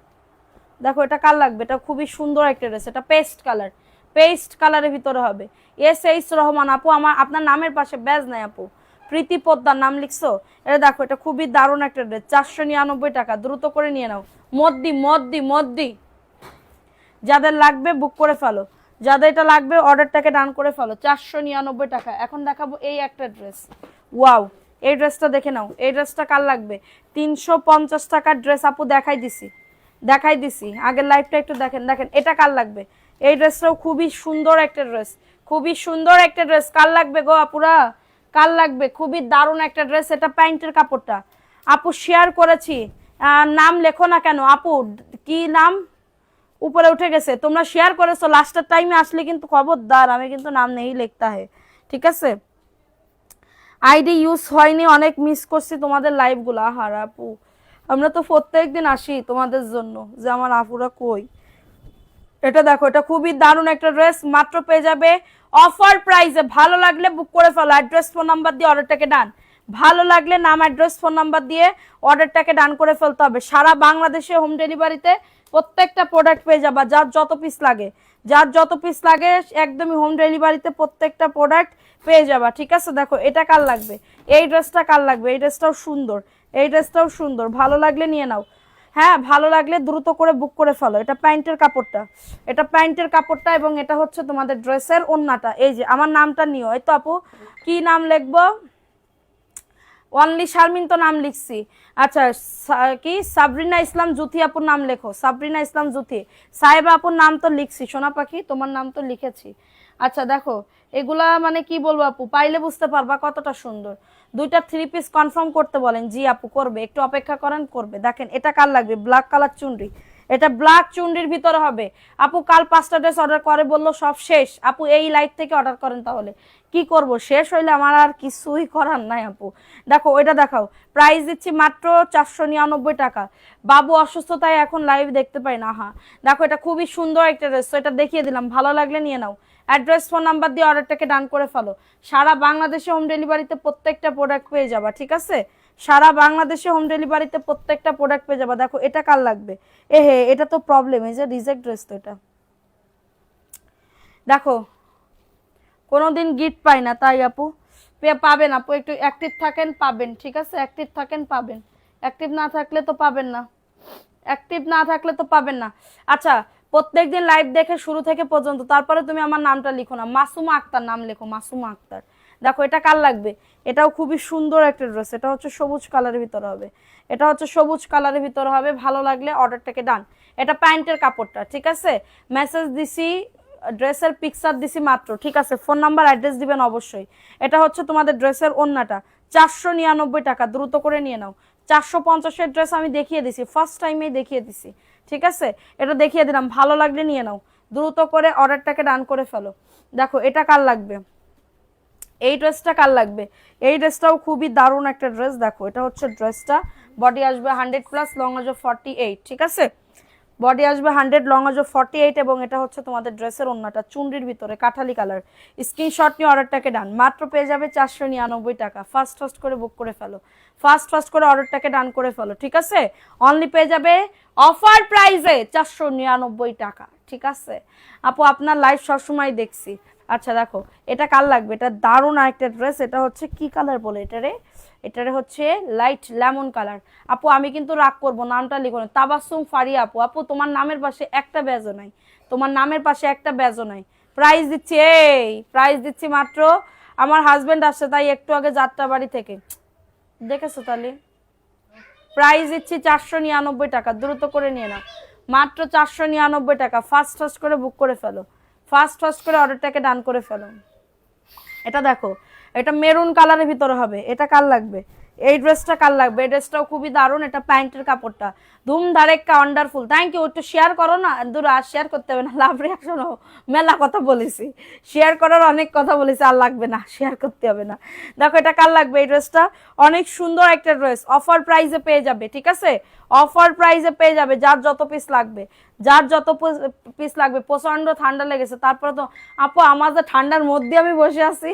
দেখো এটা কার লাগবে, এটা খুবই সুন্দর একটা ড্রেস, এটা পেস্ট কালার, পেস্ট কালারের ভিতরে হবে। এস রহমান আপু, আমার আপনার নামের পাশে ব্যাজ নাই আপু, প্রীতি পোদ্দার নাম লিখছো। এটা দেখো, এটা খুবই দারুণ একটা ড্রেস, 499 টাকা, দ্রুত করে নিয়ে নাও। মদ্দি মদ্দি মদ্দি, যাদের লাগবে বুক করে ফেলো, যাদের এটা লাগবে অর্ডারটাকে ডান করে ফেলো। 499 টাকা। এখন দেখাবো এই একটা ড্রেস, ওয়াও, এই ড্রেসটা দেখে নাও। এই ড্রেসটা কার লাগবে? 350 টাকার ড্রেস আপু, দেখাই দিছি আগের লাইভটা একটু দেখেন। দেখেন এটা কার লাগবে, এই ড্রেসটাও খুবই সুন্দর একটা ড্রেস, খুবই সুন্দর একটা ড্রেস। কার লাগবে গো আপুরা, কার লাগবে? খুবই দারুণ একটা ড্রেস। এটা প্যান্টের কাপড়টা আপু শেয়ার করেছি, নাম লেখো না কেন আপু, কি নাম উপরে উঠে গেছে, তোমরা শেয়ার করেছো, লাস্টের টাইমে আসলে কিন্তু খবরদার, আমি কিন্তু নাম নেই লিখতা হয়, ঠিক আছে। আইডি ইউজ হয়নি, অনেক মিস করছি তোমাদের লাইভগুলো। আহার আপু, আমরা তো প্রত্যেকদিন আসি তোমাদের জন্য, যে আমার আপুরা কই। এটা দেখো, এটা খুবই দারুণ একটা ড্রেস, মাত্র পেয়ে যাবে অফার প্রাইসে। ভালো লাগলে বুক করে ফেলো, অ্যাড্রেস ফোন নাম্বার দিয়ে অর্ডারটাকে ডান। ভালো লাগলে নাম, অ্যাড্রেস ফোন নাম্বার দিয়ে অর্ডারটাকে ডান করে ফেলতে হবে। সারা বাংলাদেশে হোম ডেলিভারিতে প্রত্যেকটা প্রোডাক্ট পেয়ে যাবা, যার যত পিস লাগে, যার যত পিস লাগে একদমই হোম ডেলিভারিতে প্রত্যেকটা প্রোডাক্ট পেয়ে যাবা, ঠিক আছে। দেখো এটা কার লাগবে, এই ড্রেসটা কার লাগবে, এই ড্রেসটাও সুন্দর, এই ড্রেসটাও সুন্দর, ভালো লাগলে নিয়ে নাও। হ্যাঁ ভালো লাগলে দ্রুত করে বুক করে ফেলো। এটা প্যান্টের কাপড়টা, এটা প্যান্টের কাপড়টা, এবং এটা হচ্ছে তোমাদের ড্রেসের ওন্নাটা। এই যে আমার নামটা নিও, এই তো আপু কি নাম লিখবো, অনলি শারমিন তো নাম লিখছি। আচ্ছা কি সাবরিনা ইসলাম জুথি আপুর নাম লেখো, সাবরিনা ইসলাম জুথি। সাহেবা আপুর নাম তো লিখছি, সোনা পাখি তোমার নাম তো লিখেছি। আচ্ছা দেখো এগুলা মানে কি বলবো আপু, পাইলে বুঝতে পারবা কতটা সুন্দর। 2টা 3 পিস কনফার্ম করতে বলেন, জি আপু করবে, একটু অপেক্ষা করেন, করবে। দেখেন এটা কার লাগবে, ব্ল্যাক কালার চুনরি, এটা ব্ল্যাক চুনরির ভিতরে হবে। আপু কাল 5টা ড্রেস অর্ডার করে বললো সব শেষ। আপু এই লাইভ থেকে অর্ডার করেন, তাহলে কি করব, শেষ হইলে আমার আর কিছুই করার নাই আপু। দেখো ওইটা দেখাও, প্রাইস দিচ্ছি মাত্র 499 টাকা। বাবু অসুস্থতায় এখন লাইভ দেখতে পাই না। হ্যাঁ দেখো এটা খুবই সুন্দর একটা ড্রেস, এটা দেখিয়ে দিলাম, ভালো লাগলে নিয়ে নাও। অ্যাড্রেস ফোন নাম্বার দিয়ে অর্ডারটাকে ডান করে ফেলো। সারা বাংলাদেশে হোম ডেলিভারিতে প্রত্যেকটা প্রোডাক্ট পেয়ে যাবা, ঠিক আছে। সারা বাংলাদেশে হোম ডেলিভারিতে প্রত্যেকটা প্রোডাক্ট পেয়ে যাবা। দেখো এটা কার লাগবে, হে এটা তো প্রবলেম, এই যে রিজেক্ট ড্রেস তো এটা। দেখো কোনোদিন গিফট পাই না তাই আপু, পাবেন আপু, একটু অ্যাক্টিভ থাকেন পাবেন, ঠিক আছে, অ্যাক্টিভ থাকেন পাবেন, অ্যাক্টিভ না থাকলে তো পাবেন না, অ্যাক্টিভ না থাকলে তো পাবেন না। আচ্ছা প্রত্যেকদিন লাইভ দেখে শুরু থেকে পর্যন্ত, তারপরে তুমি আমার নামটা লিখো না, মাসুমা আক্তার নাম লেখো, মাসুমা আক্তার। দেখো এটা কার লাগবে, এটাও খুবই সুন্দর একটা ড্রেস, এটা হচ্ছে সবুজ কালারের ভিতরে হবে, এটা হচ্ছে সবুজ কালারের ভিতরে হবে। ভালো লাগলে অর্ডারটাকে ডান। এটা প্যান্টের কাপড়টা, ঠিক আছে, মেসেজ দিছি, ড্রেসের পিকচার দিছি মাত্র, ঠিক আছে, ফোন নাম্বার অ্যাড্রেস দিবেন অবশ্যই। এটা হচ্ছে তোমাদের ড্রেসের ওন্নাটা, 499 টাকা, দ্রুত করে নিয়ে নাও। 450-এর ড্রেস আমি দেখিয়ে দিছি, ফার্স্ট টাইমেই দেখিয়ে দিছি, ঠিক আছে, এটা দেখিয়ে দিলাম, ভালো লাগলে নিয়ে নাও, দ্রুত করে অর্ডারটাকে ডান করে ফেলো। দেখো এটা কার লাগবে, এই ড্রেসটা কার লাগবে, এই ড্রেসটাও খুবই দারুণ একটা ড্রেস। দেখো এটা হচ্ছে ড্রেসটা, বডি আসবে 100+, লং আসবে 48, ঠিক আছে, বডি আসবে 100, লং আসবে 48, এবং এটা হচ্ছে তোমাদের ড্রেসের ওন্নাটা, চুনরির ভিতরে কাঠালি কালার। স্ক্রিনশট নিয়ে অর্ডারটাকে ডান, মাত্র পেয়ে যাবে 499 টাকা। ফার্স্ট করে বুক করে ফেলো, ফার্স্ট করে অর্ডারটাকে ডান করে ফেলো, ঠিক আছে। অনলি পেয়ে যাবে অফার প্রাইসে 499 টাকা, ঠিক আছে। আপু আপনার লাইভ সবসময় দেখছি, আচ্ছা দেখো এটা কার লাগবে, এটা দারুণ একটা ড্রেস। এটা হচ্ছে কি কালার বলে এটারে, এটারে হচ্ছে লাইট লেমন কালার। আপু আমি কিন্তু রাগ করবো, নামটা লিখো না, তাবাসসুম ফারিয়া আপু। আপু তোমার নামের পাশে একটা ব্যাজও নাই, তোমার নামের পাশে একটা ব্যাজও নাই। প্রাইস দিচ্ছি, এই প্রাইস দিচ্ছি মাত্র, আমার হাজবেন্ড আসছে তাই একটু আগে যাত্রাবাড়ি থেকে, দেখেছো তাহলে প্রাইস দিচ্ছি 499 টাকা, দ্রুত করে নিয়ে নাও, মাত্র 499 টাকা। ফার্স্ট ফার্স্ট করে বুক করে ফেলো, ফার্স্ট ফার্স্ট করে অর্ডারটাকে ডান করে ফেলো। এটা দেখো, এটা মেরুন কালারের ভিতরে হবে, এটা কার লাগবে, এই ড্রেসটা কার লাগবে, এই ড্রেসটাও খুবই দারুণ, এটা প্যান্টের কাপড়টা ধুম ধারেক্কা ওয়ান্ডারফুল। থ্যাংক ইউ, একটু শেয়ার করো না, দূর আর শেয়ার করতে হবে না, লাভ রিয়াকশন মেলা কথা বলেছি, শেয়ার করার অনেক কথা বলেছি, আর লাগবে না, শেয়ার করতে হবে না। দেখো এটা কার লাগবে, এই ড্রেসটা অনেক সুন্দর একটা ড্রেস, অফার প্রাইসে পেয়ে যাবে, ঠিক আছে, অফার প্রাইসে পেয়ে যাবে, যার যত পিস লাগবে, যার যত পিস লাগবে। প্রচন্ড ঠান্ডা লেগেছে, তারপরে তো আপু আমার যে ঠান্ডার মধ্যে আমি বসে আছি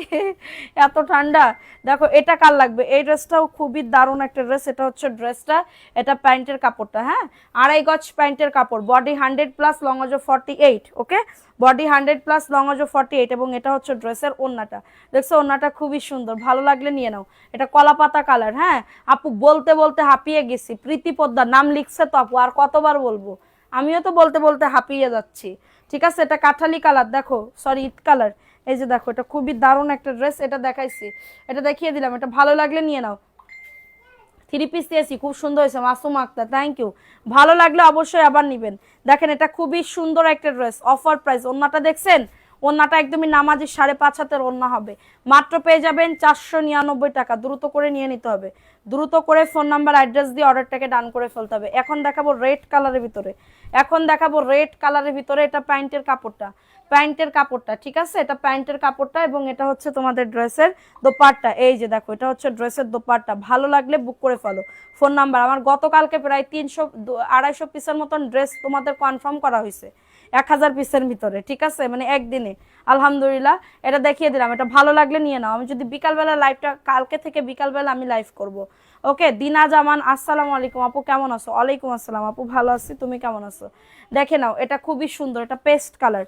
এত ঠান্ডা। দেখো এটা কার লাগবে, এই ড্রেসটাও খুবই দারুণ একটা ড্রেস। এটা হচ্ছে ড্রেসটা, এটা প্যান্টের কাপড়টা, হ্যাঁ 2.5 গজ প্যান্টের কাপড়, বডি 100+ লং অজ 48, ওকে, বডি 100+ লং অজ 48, এবং এটা হচ্ছে ড্রেসের ওড়নাটা, দেখছো ওড়নাটা খুবই সুন্দর, ভালো লাগলে নিয়ে নাও। এটা কলা পাতা কালার, হ্যাঁ আপু বলতে বলতে হাঁপিয়ে গেছি, প্রীতি পোদ্দার নাম লিখছে তো আপু, আর কতবার বলবো, আমিও তো বলতে বলতে হাঁপিয়ে যাচ্ছি, ঠিক আছে। এটা কাঠালি কালার, দেখো সরি ইট কালার, এই যে দেখো এটা খুবই দারুণ একটা ড্রেস, এটা দেখাইছি, এটা দেখিয়ে দিলাম, এটা ভালো লাগলে নিয়ে নাও। 3 পিস দিয়েছি, খুব সুন্দর হয়েছে মাসুম আক্তার, থ্যাংক ইউ, ভালো লাগলে অবশ্যই আবার নিবেন। দেখেন এটা খুবই সুন্দর একটা ড্রেস, অফার প্রাইস, ওন্নাটা দেখছেন, ওন্নাটা একদমই নামাজি 5.5 হাতের ওন্না হবে, মাত্র পেয়ে যাবেন 499 টাকা, দ্রুত করে নিয়ে নিতে হবে, দ্রুত করে ফোন নাম্বার অ্যাড্রেস দিয়ে অর্ডারটাকে ডান করে ফেলতে হবে। এখন দেখাবো রেড কালারের ভিতরে, এখন দেখাবো রেড কালারের ভিতরে, এটা প্যান্টের কাপড়টা, প্যান্টের কাপড়টা, ঠিক আছে, এটা প্যান্টের কাপড়টা, এবং এটা হচ্ছে তোমাদের ড্রেসের দোপাট্টা, এই যে দেখো এটা হচ্ছে ড্রেসের দোপাট্টা, ভালো লাগলে বুক করে ফেলো। ফোন নাম্বার আমার, গতকালকে প্রায় 300-250 পিসের মতন ড্রেস তোমাদের কনফার্ম করা হয়েছে 1000 পিসের ভিতরে, ঠিক আছে, মানে একদিনে, আলহামদুলিল্লাহ। এটা দেখিয়ে দিলাম, এটা ভালো লাগলে নিয়ে নাও। আমি যদি বিকালবেলা লাইভটা, কালকে থেকে বিকালবেলা আমি লাইভ করব, ওকে। দিনা জামান আসসালামু আলাইকুম আপু, কেমন আছো? ওয়ালাইকুম আসসালাম আপু, ভালো আছি, তুমি কেমন আছো? দেখে নাও এটা খুবই সুন্দর, এটা পেস্ট কালার,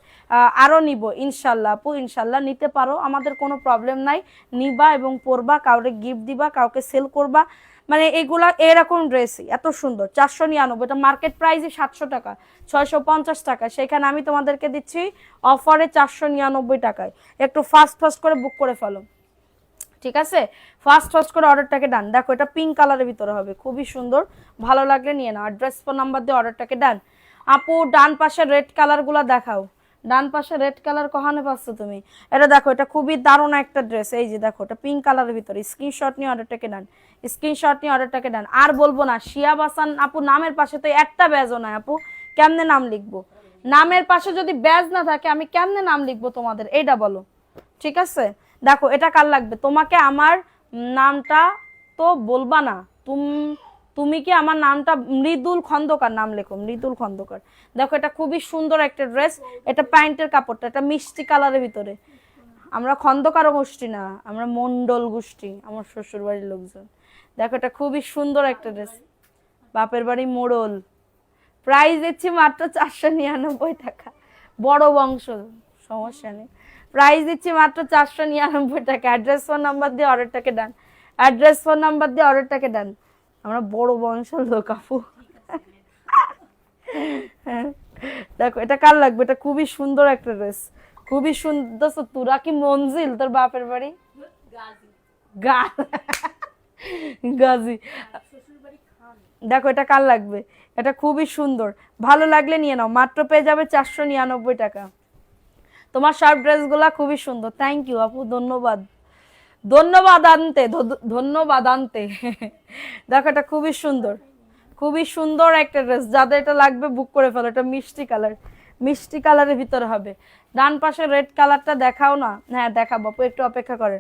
আরও নিব ইনশাল্লাহ আপু, ইনশাল্লাহ নিতে পারো, আমাদের কোনো প্রবলেম নাই, নিবা এবং পরবা, কাউকে গিফট দিবা, কাউকে সেল করবা, মানে এগুলা এরকম ড্রেসই এত সুন্দর। 499, এটা মার্কেট প্রাইসই 700 টাকা, 650 টাকা, সেখানে আমি তোমাদেরকে দিচ্ছি অফারে 499 টাকায়। একটু ফাস্ট ফাস্ট করে বুক করে ফেলো, ঠিক আছে, ফাস্ট ফাস্ট করে অর্ডারটাকে ডান। দেখো এটা পিঙ্ক কালারের ভিতরে হবে, খুবই সুন্দর, ভালো লাগলে নিয়ে নাও, অ্যাড্রেস ফোন নাম্বার দিয়ে অর্ডারটাকে ডান। আপু ডান পাশে রেড কালারগুলো দেখাও, ডান পাশে রেড কালার কখানে পাচ্ছ তুমি? এটা দেখো এটা খুবই দারুণ একটা ড্রেস, এই যে দেখো এটা পিঙ্ক কালারের ভিতরে, স্ক্রিনশট নিয়ে অর্ডারটাকে ডান, স্ক্রিনশট নিয়ে অর্ডারটাকে ডান। আর বলবো না, শিয়াব হাসান আপু নামের পাশে তো একটা ব্যাজও নাই আপু, কেমনে নাম লিখবো? নামের পাশে যদি ব্যাজ না থাকে আমি কেমনে নাম লিখবো তোমাদের, এইটা বলো, ঠিক আছে। দেখো এটা কার লাগবে, তোমাকে আমার নামটা তো বলবা না, তুমি কি আমার নামটা, মৃদুল খন্দকার নাম লেখো, মৃদুল খন্দকার। দেখো এটা খুবই সুন্দর একটা ড্রেস, এটা প্যান্টের কাপড়টা, এটা মিষ্টি কালারের ভিতরে, আমরা খন্দকার গোষ্ঠী না, আমরা মন্ডল গোষ্ঠী, আমার শ্বশুর বাড়ির লোকজন। দেখো এটা খুবই সুন্দর একটা ড্রেস, বাপের বাড়ি মোড়ল, প্রাইস দিচ্ছি মাত্র 499 টাকা, বড় বংশ সমস্যা নেই, প্রাইস দিচ্ছি মাত্র 499 টাকা। অ্যাড্রেস ফোন নাম্বার দিয়ে অর্ডারটাকে ডান, অ্যাড্রেস ফোন নাম্বার দিয়ে অর্ডারটাকে ডান, আমরা বড় বংশের লোক আপু। দেখো এটা কার লাগবে, এটা খুবই সুন্দর একটা ড্রেস, খুবই সুন্দর। তোরা কি মঞ্জিল তোর বাপের বাড়ি? গাজী। দেখো এটা কার লাগবে, এটা খুবই সুন্দর, ভালো লাগলে নিয়ে নাও, মাত্র পেয়ে যাবে 499 টাকা। তোমার সব ড্রেসগুলা খুবই সুন্দর, থ্যাংক ইউ আপু, ধন্যবাদ, ধন্যবাদ আনতে, ধন্যবাদ আনতে। দেখো এটা খুবই সুন্দর, খুবই সুন্দর একটা ড্রেস, যাদের এটা লাগবে বুক করে ফেলো। এটা মিষ্টি কালার, মিষ্টি কালারের ভিতরে হবে। ডান পাশে রেড কালারটা দেখাও না, হ্যাঁ দেখাবো আপু, একটু অপেক্ষা করে।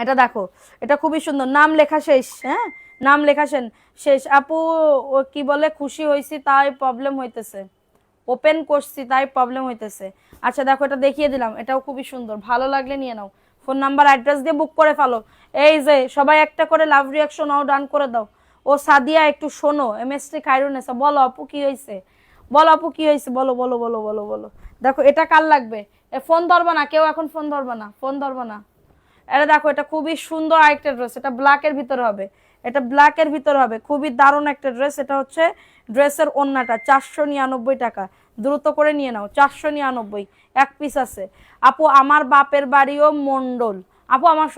এটা দেখো এটা খুবই সুন্দর, নাম লেখা শেষ, হ্যাঁ নাম লেখা শেষ আপু, ও কি বলে খুশি হয়েছি তাই প্রবলেম হইতেছে, ওপেন করছি তাই প্রবলেম হইতেছে। আচ্ছা দেখো এটা দেখিয়ে দিলাম, এটাও খুবই সুন্দর, ভালো লাগলে নিয়ে নাও, ফোন নাম্বার অ্যাড্রেস দিয়ে বুক করে ফেলো। এই যে সবাই একটা করে লাভ রিয়াকশন নাও, ডান করে দাও। ও সাদিয়া একটু শোনো, এমএসটি খাইরুনেসা, বলো আপু কি হয়েছে, বলো আপু কি হয়েছে, বলো বলো বলো বলো বলো। দেখো এটা কার লাগবে? ফোন ধরবা না কেউ, এখন ফোন ধরবা না, ফোন ধরবা না। এটা দেখো, এটা খুবই সুন্দর একটা ড্রেস, এটা ব্ল্যাকের ভিতরে হবে, এটা ব্ল্যাকের ভিতরে হবে, খুবই দারুণ একটা ড্রেস। এটা হচ্ছে ড্রেসের ওড়নাটা, 499 টাকা। দ্রুত করে নিয়ে নাও, 499, এক পিস আছে। আপু আমার বাপের বাড়িও মন্ডল। আপু আমার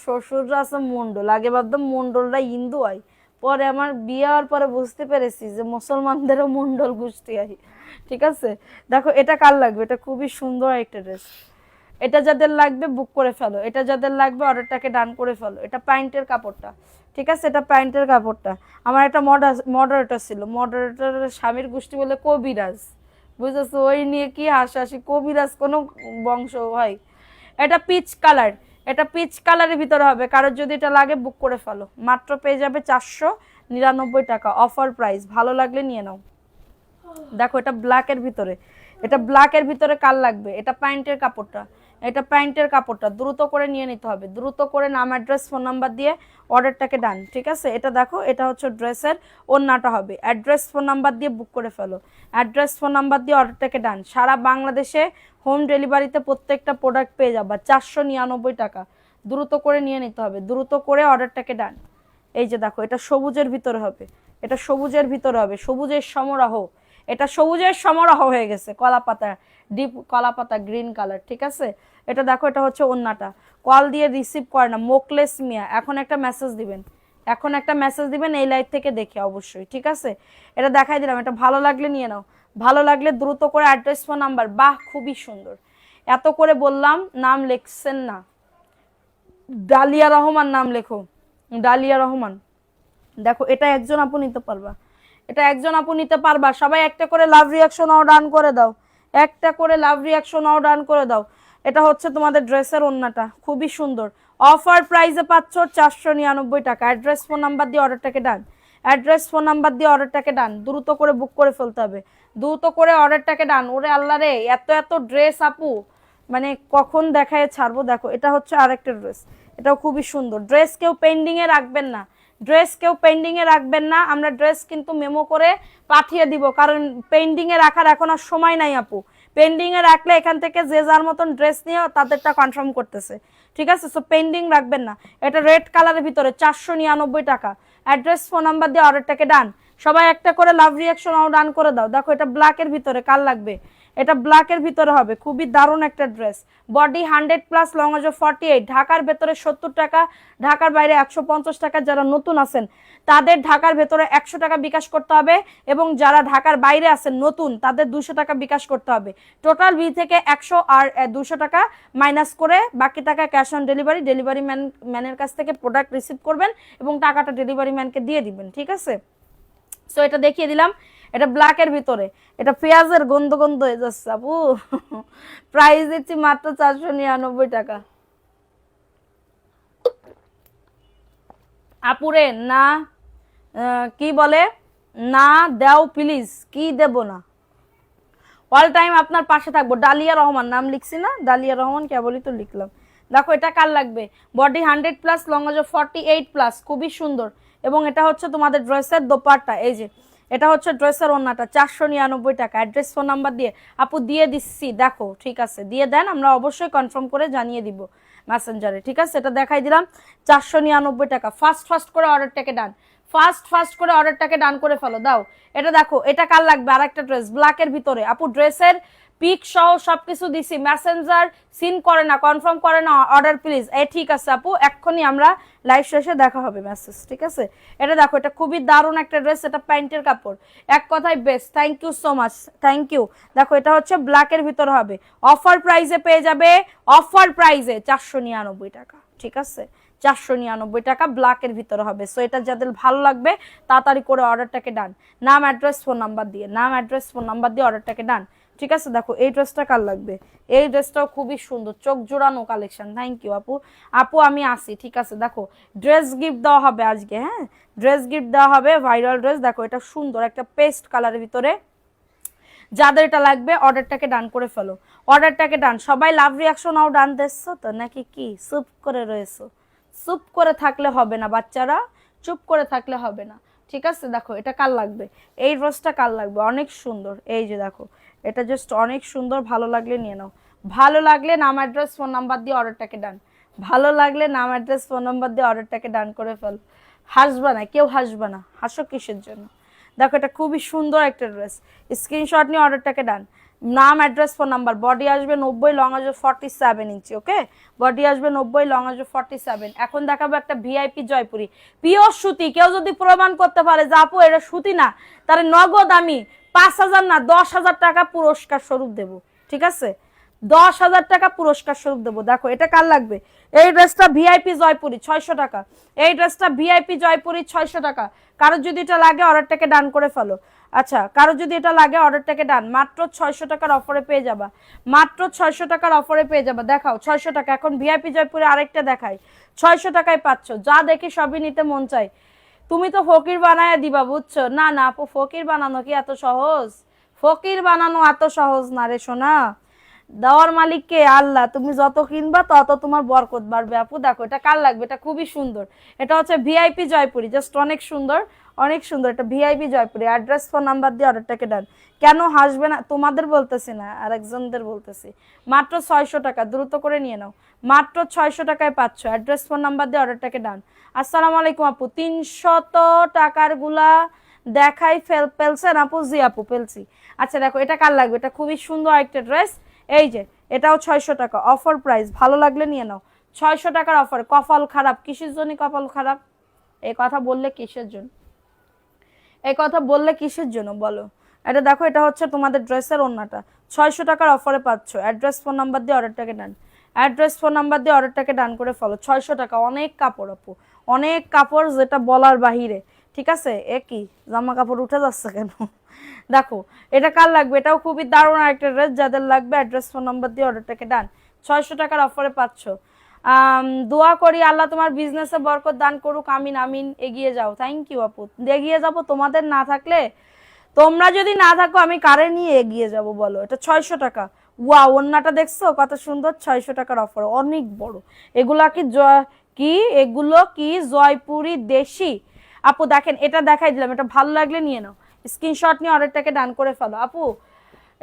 শ্বশুররা আছে মন্ডল, আগে ভাবতাম মন্ডলরা হিন্দু হয়, পরে আমার বিয়ে হওয়ার পরে বুঝতে পেরেছি যে মুসলমানদেরও মন্ডল গোষ্ঠী হয়। ঠিক আছে, দেখো এটা কার লাগবে? এটা খুবই সুন্দর একটা ড্রেস। এটা যাদের লাগবে বুক করে ফেলো, এটা যাদের লাগবে অর্ডারটাকে ডান করে ফেলো। এটা প্যান্টের কাপড়টা, ঠিক আছে, এটা প্যান্টের কাপড়টা। আমার একটা মডারেটর ছিল, মডারেটরের স্বামীর গোষ্ঠী বলে কবিরাজ, বুঝেছো? ওই নিয়ে কি হাসাহাসি, কবিরাজ কোনো বংশ হয়। এটা পিচ কালার, এটা পিচ কালারের ভিতরে হবে, কারোর যদি এটা লাগে বুক করে ফেলো, মাত্র পেয়ে যাবে 499 টাকা, অফার প্রাইস, ভালো লাগলে নিয়ে নাও। দেখো এটা ব্ল্যাকের ভিতরে, এটা ব্ল্যাকের ভিতরে কার লাগবে? এটা প্যান্টের কাপড়টা, এটা প্যান্টের কাপড়টা, দ্রুত করে নিয়ে নিতে হবে, দ্রুত করে নাম অ্যাড্রেস ফোন নাম্বার দিয়ে অর্ডারটাকে ডান। ঠিক আছে, এটা দেখো, এটা হচ্ছে ড্রেসের ওড়নাটা হবে, অ্যাড্রেস ফোন নাম্বার দিয়ে বুক করে ফেলো, অ্যাড্রেস ফোন নাম্বার দিয়ে অর্ডারটাকে ডান। সারা বাংলাদেশে হোম ডেলিভারিতে প্রত্যেকটা প্রোডাক্ট পেয়ে যাবা 499 টাকা। দ্রুত করে নিয়ে নিতে হবে, দ্রুত করে অর্ডারটাকে ডান। এই যে দেখো, এটা সবুজের ভিতরে হবে, এটা সবুজের ভিতরে হবে, সবুজের সমারোহ, এটা সবুজের সমারোহ হয়ে গেছে, কলা পাতা, ডিপ কলা পাতা, গ্রিন কালার। ঠিক আছে, এটা দেখো, এটা হচ্ছে ওন্নাটা। কল দিয়ে রিসিভ করে না, মোকলেস মিয়া, এখন একটা মেসেজ দিবেন, এখন একটা মেসেজ দিবেন এই লাইভ থেকে দেখে অবশ্যই। ঠিক আছে, এটা দেখাই দিলাম, এটা ভালো লাগলে নিয়ে নাও, ভালো লাগলে দ্রুত করে অ্যাড্রেস ফোন নাম্বার। বাহ, খুবই সুন্দর, এত করে বললাম, নাম লিখছেন না। ডালিয়া রহমান নাম লেখো, ডালিয়া রহমান। দেখো এটা একজন আপু নিতে পারবা, এটা একজন আপু নিতে পারবা। সবাই একটা করে লাভ রিয়াকশন অর ডান করে দাও, একটা করে লাভ রিয়াকশন অর ডান করে দাও। এটা হচ্ছে তোমাদের ড্রেসের ওন্নাটা, খুবই সুন্দর, অফার প্রাইসে পাচ্ছ 499 টাকা। অ্যাড্রেস ফোন নাম্বার দিয়ে অর্ডারটাকে ডান, অ্যাড্রেস ফোন নাম্বার দিয়ে অর্ডারটাকে ডান, দ্রুত করে বুক করে ফেলতে হবে, দ্রুত করে অর্ডারটাকে ডান। ওরে আল্লাহ রে, এত এত ড্রেস আপু, মানে কখন দেখায় ছাড়বো। দেখো এটা হচ্ছে আরেকটা ড্রেস, এটাও খুবই সুন্দর। ড্রেস কেউ পেন্ডিং এ রাখবেন না, ড্রেস কেউ পেন্ডিং এ রাখবেন না, আমরা ড্রেস কিন্তু মেমো করে পাঠিয়ে দিব, কারণ পেন্ডিং এ রাখার এখন আর সময় নাই আপু। পেন্ডিং এ রাখলে এখান থেকে যে যার মতন ড্রেস নিয়ে তাদেরটা কনফার্ম করতেছে। ঠিক আছে, সো পেন্ডিং রাখবেন না। এটা রেড কালারের ভিতরে 499 টাকা। অ্যাড্রেস ফোন নাম্বার দিয়ে অর্ডারটাকে ডান। সবাই একটা করে লাভ রিয়াকশন ডান করে দাও। দেখো এটা ব্ল্যাকের ভিতরে, কার লাগবে? এটা ব্ল্যাকের ভিতরে হবে, খুবই দারুণ একটা ড্রেস। বডি 100+, লং অফ 48, ঢাকার ভেতরে 70 টাকা, ঢাকার বাইরে 150 টাকা। যারা নতুন আছেন তাদের ঢাকার ভেতরে 100 টাকা বিকাশ করতে হবে, এবং যারা ঢাকার বাইরে আছেন নতুন তাদের 200 টাকা বিকাশ করতে হবে। টোটাল বিল থেকে 100 আর 200 টাকা মাইনাস করে বাকি টাকা ক্যাশ অন ডেলিভারি, ডেলিভারি ম্যানের কাছ থেকে প্রোডাক্ট রিসিভ করবেন এবং টাকাটা ডেলিভারি ম্যানকে দিয়ে দিবেন। ঠিক আছে, সো এটা দেখিয়ে দিলাম, এটা ব্ল্যাকের ভিতরে, এটা পেঁয়াজের গন্ধ গন্ধ হয়ে যাচ্ছে আপু। প্রাইস দিচ্ছি মাত্র 499 টাকা। আপুরে না, কি বলে, না দাও প্লিজ, কি দেব না, অল টাইম আপনার পাশে থাকবো। ডালিয়া রহমান নাম লিখছি না, ডালিয়া রহমান কেবলই তো লিখলাম। দেখো এটা কার লাগবে? বডি 100+, লং অফ 48+, খুবই সুন্দর। এবং এটা হচ্ছে তোমাদের ড্রেসের দোপাট্টা, এই যে এটা হচ্ছে ড্রেসের ওন্নাটা, 499 টাকা। অ্যাড্রেস ফোন নাম্বার দিয়ে আপু দিয়ে দিচ্ছি, দেখো ঠিক আছে, দিয়ে দেন, আমরা অবশ্যই কনফার্ম করে জানিয়ে দিব মেসেঞ্জারে। ঠিক আছে, এটা দেখাই দিলাম, 499 টাকা। ফাস্ট করে অর্ডারটাকে ডান, ফাস্ট করে অর্ডারটাকে ডান করে ফেলো, দাও। এটা দেখো, এটা কার লাগবে? আরেকটা ড্রেস ব্ল্যাকের ভিতরে, আপু ড্রেসের পিক সহ সবকিছু দিছি, মেসেঞ্জার সিন করে না, কনফার্ম করে না অর্ডার প্লিজ। ঠিক আছে আপু, এক্ষুনি আমরা লাইভ শেষে দেখা হবে মেসেজ। ঠিক আছে, এটা দেখো, এটা খুবই দারুণ একটা ড্রেস, এটা প্যান্টের কাপড়, এক কথায় best. Thank you so much, thank you. দেখো এটা হচ্ছে ব্ল্যাকের ভিতরে হবে, অফার প্রাইসে পেয়ে যাবে, অফার প্রাইসে 499 টাকা। ঠিক আছে, 499 টাকা ব্ল্যাকের ভিতরে হবে। সো এটা যাদের ভালো লাগবে তাড়াতাড়ি করে অর্ডারটাকে ডান, নাম অ্যাড্রেস ফোন নাম্বার দিয়ে, নাম অ্যাড্রেস ফোন নাম্বার দিয়ে অর্ডারটাকে ডান। ঠিক আছে, দেখো এই ড্রেসটা কার লাগবে? এই ড্রেসটাও খুবই সুন্দর, চোখ জোড়ানো কালেকশন। থ্যাংক ইউ আপু, আপু আমি আসি। ঠিক আছে, দেখো ড্রেস গিফট দেওয়া হবে আজকে, হ্যাঁ ড্রেস গিফট দেওয়া হবে, ভাইরাল ড্রেস। দেখো এটা সুন্দর একটা পেস্ট কালারের ভিতরে, যাদের এটা লাগবে অর্ডারটাকে ডান করে ফেলো, অর্ডারটাকে ডান। সবাই লাভ রিয়াকশন ডান দিচ্ছো তো নাকি কি চুপ করে রয়েছো? চুপ করে থাকলে হবে না বাচ্চারা, চুপ করে থাকলে হবে না। ঠিক আছে, দেখো এটা কার লাগবে? এই ড্রেসটা কার লাগবে? অনেক সুন্দর, এই যে দেখো এটা জাস্ট অনেক সুন্দর, ভালো লাগলে নিয়ে নাও। ভালো লাগলে নাম অ্যাড্রেস ফোন নাম্বার দিয়ে অর্ডারটাকে ডান। ভালো লাগলে নাম অ্যাড্রেস ফোন নাম্বার দিয়ে অর্ডারটাকে ডান করে ফেল। হাসবা না, কেউ হাসবা না, হাসো কিসের জন্য? দেখো এটা খুবই সুন্দর একটা ড্রেস, স্ক্রিনশট নিয়ে অর্ডারটাকে ডান। নাম অ্যাড্রেস ফোন নাম্বার। বডি আসবে 90, লং আসবে 47 ইঞ্চি। ওকে, বডি আসবে 90, লং আসবে 47। এখন দেখাবো একটা ভিআইপি জয়পুরি পিওর সুতি। কেউ যদি প্রমাণ করতে পারে যে আপু এটা সুতি না, তাহলে নগদ আমি 5,000 না 10,000 টাকা পুরস্কার স্বরূপ দেবো। ঠিক আছে, 10,000 টাকা পুরস্কার স্বরূপ দেবো। দেখো এটা কার লাগবে? এই ড্রেসটা ভিআইপি জয়পুরি 600 টাকা। এই ড্রেসটা ভিআইপি জয়পুরি 600 টাকা। কারো যদি এটা লাগে অর্ডারটাকে ডান করে ফেলো। আচ্ছা, কারো যদি এটা লাগে অর্ডারটাকে ডান। মাত্র 600 টাকার অফারে পেয়ে যাবা, মাত্র 600 টাকার অফারে পেয়ে যাবা। দেখাও 600 টাকা। এখন ভিআইপি জয়পুরে আরেকটা দেখাই, 600 টাকায় পাচ্ছ। যা দেখি সবই নিতে মন চাই। তুমি তো ফকির বানায় দিবা, বুঝছো? না না আপু, ফকির বানানো কি এত সহজ? ফকির বানানো এত সহজ না রে সোনা। দেওয়ার মালিক কে? আল্লাহ। তুমি যত কিনবা তত তোমার বরকত বাড়বে। আপু দেখো এটা কার লাগবে? এটা খুবই সুন্দর। এটা হচ্ছে ভিআইপি জয়পুরি, জাস্ট অনেক সুন্দর, অনেক সুন্দর। এটা VIP Jaipuri. Address phone number দিয়ে অর্ডারটাকে ডান। কেন হাসবে না? তোমাদের বলতেছি না, আর একজনদের বলতেছি। মাত্র 600 টাকা, দ্রুত করে নিয়ে নাও। মাত্র 600 টাকায় পাচ্ছ। অ্যাড্রেস ফোন নাম্বার দিয়ে অর্ডারটাকে ডান। আসসালামু আলাইকুম আপু, 300 টাকার গুলা দেখাই ফেলছেন আপু? জি আপু ফেলছি। আচ্ছা দেখো এটা কার লাগবে? এটা খুবই সুন্দর একটা ড্রেস। এই যে এটাও 600 টাকা, অফার প্রাইস। ভালো লাগলে নিয়ে নাও। 600 টাকার অফার। কপাল খারাপ কিসের জন্য? কপাল খারাপ এই কথা বললে কিসের জন্য? এই কথা বললে কিসের জন্য বলো? এটা দেখো, এটা হচ্ছে তোমাদের ড্রেসের ওড়নাটা। 600 টাকার অফারে পাচ্ছ। অ্যাড্রেস ফোন নাম্বার দিয়ে অর্ডারটাকে ডান। অ্যাড্রেস ফোন নাম্বার দিয়ে অর্ডারটাকে ডান করে ফেলো। 600 টাকা, অনেক কাপড় আপু, অনেক কাপড়, যেটা বলার বাহিরে। ঠিক আছে, একই জামা কাপড় উঠে যাচ্ছে কেন? দেখো এটা কার লাগবে? এটাও খুবই দারুণ একটা ড্রেস। যাদের লাগবে অ্যাড্রেস ফোন নাম্বার দিয়ে অর্ডারটাকে ডান। 600 টাকার অফারে পাচ্ছ। দোয়া করি আল্লাহ তোমার বিজনেসে বরকত দান করুক, আমিন আমিন। এগিয়ে যাও। থ্যাংক ইউ আপু। এগিয়ে যাবো তোমাদের না থাকলে, তোমরা যদি না থাকো আমি কারে নিয়ে এগিয়ে যাব বলো? এটা 600 টাকা। ওয়া, ওন্নাটা দেখছো কত সুন্দর? 600 টাকার অফার, অনেক বড়। এগুলা কি কি এগুলো কি জয়পুরি দেশি? আপু দেখেন এটা দেখাই দিলাম, এটা ভালো লাগলে নিয়ে নাও। স্ক্রিনশট নিয়ে অর্ডারটাকে ডান করে ফেলো। আপু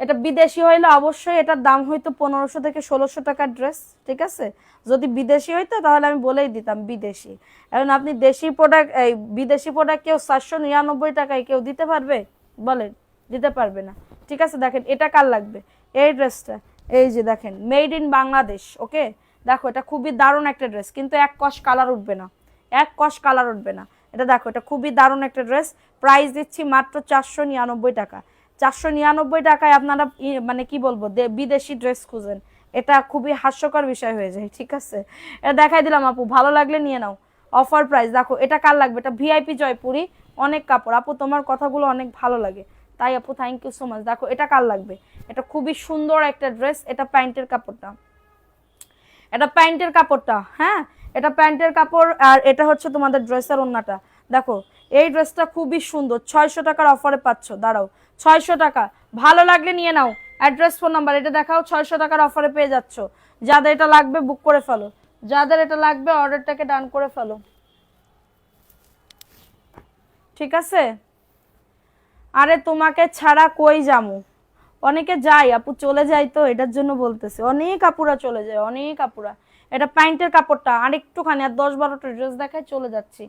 এটা বিদেশি হইলে অবশ্যই এটার দাম হইতো 1500 থেকে 1600 টাকার ড্রেস। ঠিক আছে, যদি বিদেশি হইতো তাহলে আমি বলেই দিতাম বিদেশি। এখন আপনি দেশি প্রোডাক্ট, এই বিদেশি প্রোডাক্ট কেউ 499 টাকায় কেউ দিতে পারবে? বলেন, দিতে পারবে না। ঠিক আছে, দেখেন এটা কার লাগবে? এই ড্রেসটা, এই যে দেখেন, মেড ইন বাংলাদেশ। ওকে, দেখো এটা খুবই দারুণ একটা ড্রেস, কিন্তু এক কষ কালার উঠবে না, এক কষ কালার উঠবে না। এটা দেখো, এটা খুবই দারুণ একটা ড্রেস। প্রাইস দিচ্ছি মাত্র 499 টাকা। 499 টাকায় আপনারা মানে কি বলবো, বিদেশি ড্রেস খুঁজেন, এটা খুবই হাস্যকর বিষয় হয়ে যায়। ঠিক আছে, এটা দেখাই দিলাম আপু, ভালো লাগলে নিয়ে নাও। Offer price. দেখো এটা কার লাগবে? এটা ভিআইপি জয়পুরি, অনেক কাপড়। আপু তোমার কথাগুলো অনেক ভালো লাগে, তাই আপু থ্যাংক ইউ সো মাচ। দেখো এটা কার লাগবে? এটা খুবই সুন্দর একটা ড্রেস। এটা প্যান্টের কাপড়টা, এটা প্যান্টের কাপড়টা, হ্যাঁ এটা প্যান্টের কাপড়। আর এটা হচ্ছে তোমাদের ড্রেসের ওড়নাটা। দেখো এই ড্রেসটা খুবই সুন্দর। 600 টাকার অফারে পাচ্ছ। দাঁড়াও, 600 টাকা, ভালো লাগলে নিয়ে নাও। অ্যাড্রেস ফোন নাম্বার এটা দেখাও। 600 টাকার অফারে পেয়ে যাচ্ছ। যাদের এটা লাগবে বুক করে ফেলো, যাদের এটা লাগবে অর্ডারটাকে ডান করে ফেলো। ঠিক আছে, আরে তোমাকে ছাড়া কই যামু? অনেকে যায় আপু, চলে যায় তো, এটার জন্য বলতেছি। অনেক আপুরা চলে যায়, অনেক আপুরা। এটা প্যান্টের কাপড়টা আরেকটুখানি, আর 10-12টা ড্রেস দেখায় চলে যাচ্ছি।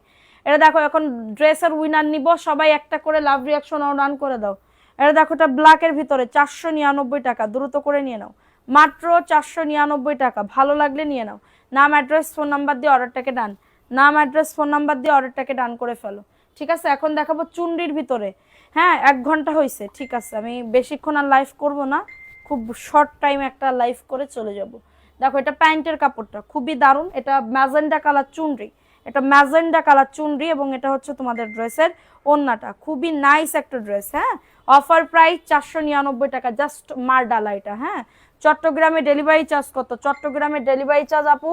এটা দেখো, এখন ড্রেসের উইনার নিব, সবাই একটা করে লাভ রিয়াকশন রান করে দাও। এটা দেখো, এটা ব্ল্যাকের ভিতরে 499 টাকা, দ্রুত করে নিয়ে নাও। মাত্র 499 টাকা, ভালো লাগলে নিয়ে নাও। নাম অ্যাড্রেস ফোন নাম্বার দিয়ে অর্ডারটাকে ডান। নাম অ্যাড্রেস ফোন নাম্বার দিয়ে অর্ডারটাকে ডান করে ফেলো। ঠিক আছে, এখন দেখাবো চুন্ডির ভিতরে। হ্যাঁ 1 ঘন্টা হয়েছে। ঠিক আছে, আমি বেশিক্ষণ আর লাইভ করব না, খুব শর্ট টাইম একটা লাইভ করে চলে যাব। দেখো এটা প্যান্টের কাপড়টা খুবই দারুণ। এটা ম্যাজেন্ডা কালার চুনরি, এটা ম্যাজেন্ডা কালার চুনরি, এবং এটা হচ্ছে তোমাদের ড্রেসের ওড়নাটা। খুবই নাইস একটা ড্রেস। হ্যাঁ, অফার প্রাইস 499 টাকা, জাস্ট মার ডালা এটা। হ্যাঁ, চট্টগ্রামে ডেলিভারি চার্জ কত? চট্টগ্রামে ডেলিভারি চার্জ আপু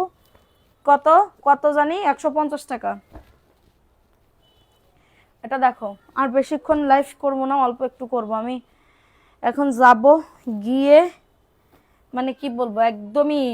কত কত জানি, 150 টাকা। এটা দেখো, আর বেশিক্ষণ লাইভ করবো না, অল্প একটু করব। আমি এখন যাব, গিয়ে মানে কি বলবো, একদমই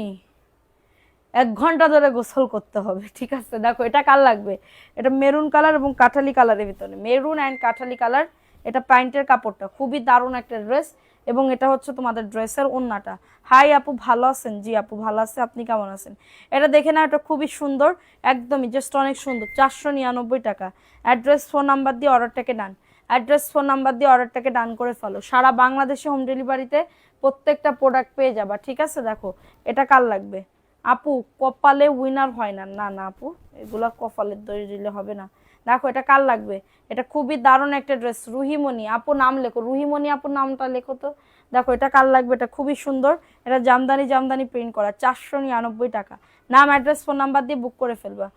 1 ঘন্টা ধরে গোসল করতে হবে। ঠিক আছে, দেখো এটা কার লাগবে? এটা মেরুন কালার এবং কাঠালি কালারের ভিতরে, মেরুন অ্যান্ড কাঠালি কালার। এটা প্যান্টের কাপড়টা খুবই দারুণ একটা ড্রেস। এবং এটা হচ্ছে তোমাদের ড্রেসের ওড়নাটা। হাই আপু, ভালো আছেন? জি আপু ভালো আছে, আপনি কেমন আছেন? এটা দেখে না, এটা খুবই সুন্দর, একদমই জাস্ট অনেক সুন্দর। 499 টাকা। অ্যাড্রেস ফোন নাম্বার দিয়ে অর্ডারটাকে ডান, অ্যাড্রেস ফোন নাম্বার দিয়ে অর্ডারটাকে ডান করে ফেলো। সারা বাংলাদেশে হোম ডেলিভারিতে প্রত্যেকটা প্রোডাক্ট পেয়ে যাবা, ঠিক আছে? দেখো এটা কার লাগবে? আপু কপালে উইনার হয় না, না না আপু, এগুলা কপালের দড়ি দিলে হবে না। দেখো এটা কার লাগবে? এটা খুবই দারুণ একটা ড্রেস। রুহিমণি আপু নাম লেখো, রুহিমণি আপু নামটা লেখো তো। দেখো এটা কার লাগবে? এটা খুবই সুন্দর, এটা জামদানি জামদানি প্রিন্ট করা, 499 টাকা। নাম, অ্যাড্রেস, ফোন নাম্বার দিয়ে বুক করে ফেলবা।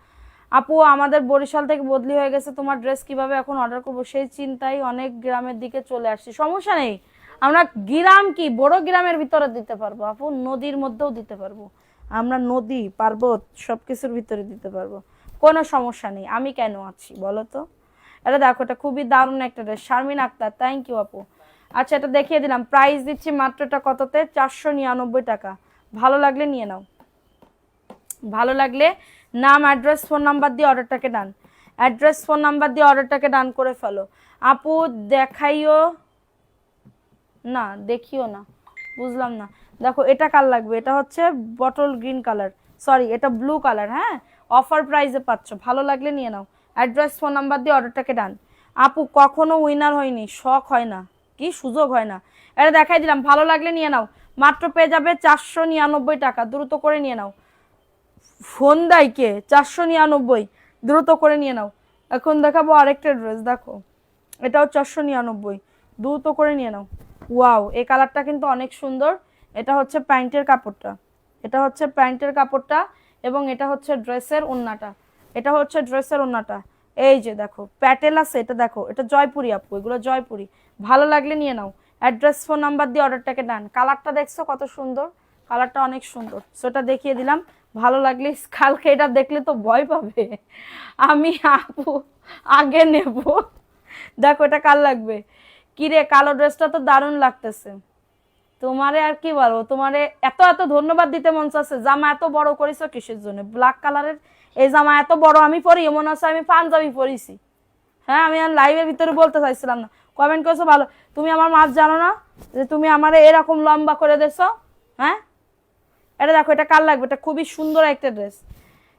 আপু আমাদের বরিশাল থেকে বদলি হয়ে গেছে, তোমার ড্রেস কিভাবে এখন অর্ডার করবো সেই চিন্তায় অনেক গ্রামের দিকে চলে আসছি। সমস্যা নেই, আমরা গ্রাম কি বড় গ্রামের ভিতরে দিতে পারবো আপু, নদীর মধ্যেও দিতে পারবো, আমরা নদী পার্বত সবকিছুর ভিতরে দিতে পারবো, কোনো সমস্যা নেই। আমি কেন আছি বলো তো? এটা দেখো, এটা খুবই দারুণ একটা dress. Sharmin Akter, thank you আপু। আচ্ছা এটা দেখিয়ে দিলাম, প্রাইস দিচ্ছি মাত্র এটা কততে? 499 টাকা। ভালো লাগলে নিয়ে নাও, ভালো লাগলে নাম, অ্যাড্রেস, ফোন নাম্বার দিয়ে অর্ডারটাকে ডান, অ্যাড্রেস ফোন নাম্বার দিয়ে অর্ডারটাকে ডান করে ফেলো। আপু দেখাইও না, দেখিও না, বুঝলাম না। দেখো এটা কার লাগবে? এটা হচ্ছে বটল গ্রিন কালার, সরি এটা ব্লু কালার। হ্যাঁ, অফার প্রাইসে পাচ্ছ, ভালো লাগলে নিয়ে নাও। অ্যাড্রেস ফোন নাম্বার দিয়ে অর্ডারটাকে ডান। আপু কখনো উইনার হয়নি, শখ হয় না, কি সুযোগ হয় না। এটা দেখাই দিলাম, ভালো লাগলে নিয়ে নাও। মাত্র পেয়ে যাবে 499 টাকা, দ্রুত করে নিয়ে নাও। ফোন দেয় কে? 499, দ্রুত করে নিয়ে নাও। এখন দেখাবো আরেকটা ড্রেস, দেখো এটাও 499, দ্রুত করে নিয়ে নাও। ওয়াও, এই কালারটা কিন্তু অনেক সুন্দর। এটা হচ্ছে প্যান্টের কাপড়টা, এটা হচ্ছে প্যান্টের কাপড়টা, এবং এটা হচ্ছে ড্রেসের ওড়নাটা, এটা হচ্ছে ড্রেসের ওড়নাটা। এই যে দেখো প্যাটেল আছে, এটা দেখো, এটা জয়পুরি আপু, এগুলো জয়পুরি। ভালো লাগলে নিয়ে নাও। অ্যাড্রেস ফোন নাম্বার দিয়ে অর্ডারটাকে ডান। কালারটা দেখছো কত সুন্দর, কালারটা অনেক সুন্দর। সেটা দেখিয়ে দিলাম, ভালো লাগলে কালকে এটা দেখলে তো ভয় পাবে। আমি আপু আগে নেব। দেখো এটা কার লাগবে? কিরে কালো ড্রেসটা তো দারুণ লাগতেছে। তোমারে আর কি বলবো, তোমারে এত এত ধন্যবাদ দিতে মন চাচ্ছে। জামা এত বড় করেছো কিসের জন্য? ব্ল্যাক কালারের এই জামা এত বড় আমি পরি, এমন আছে আমি পাঞ্জাবি পরিছি। হ্যাঁ, আমি আর লাইভের ভিতরে বলতে চাইছিলাম না, কমেন্ট করেছো ভালো। তুমি আমার মাপ জানো না যে তুমি আমারে এরকম লম্বা করে দিছো? হ্যাঁ, এটা দেখো এটা কার লাগবে? এটা খুবই সুন্দর একটা ড্রেস,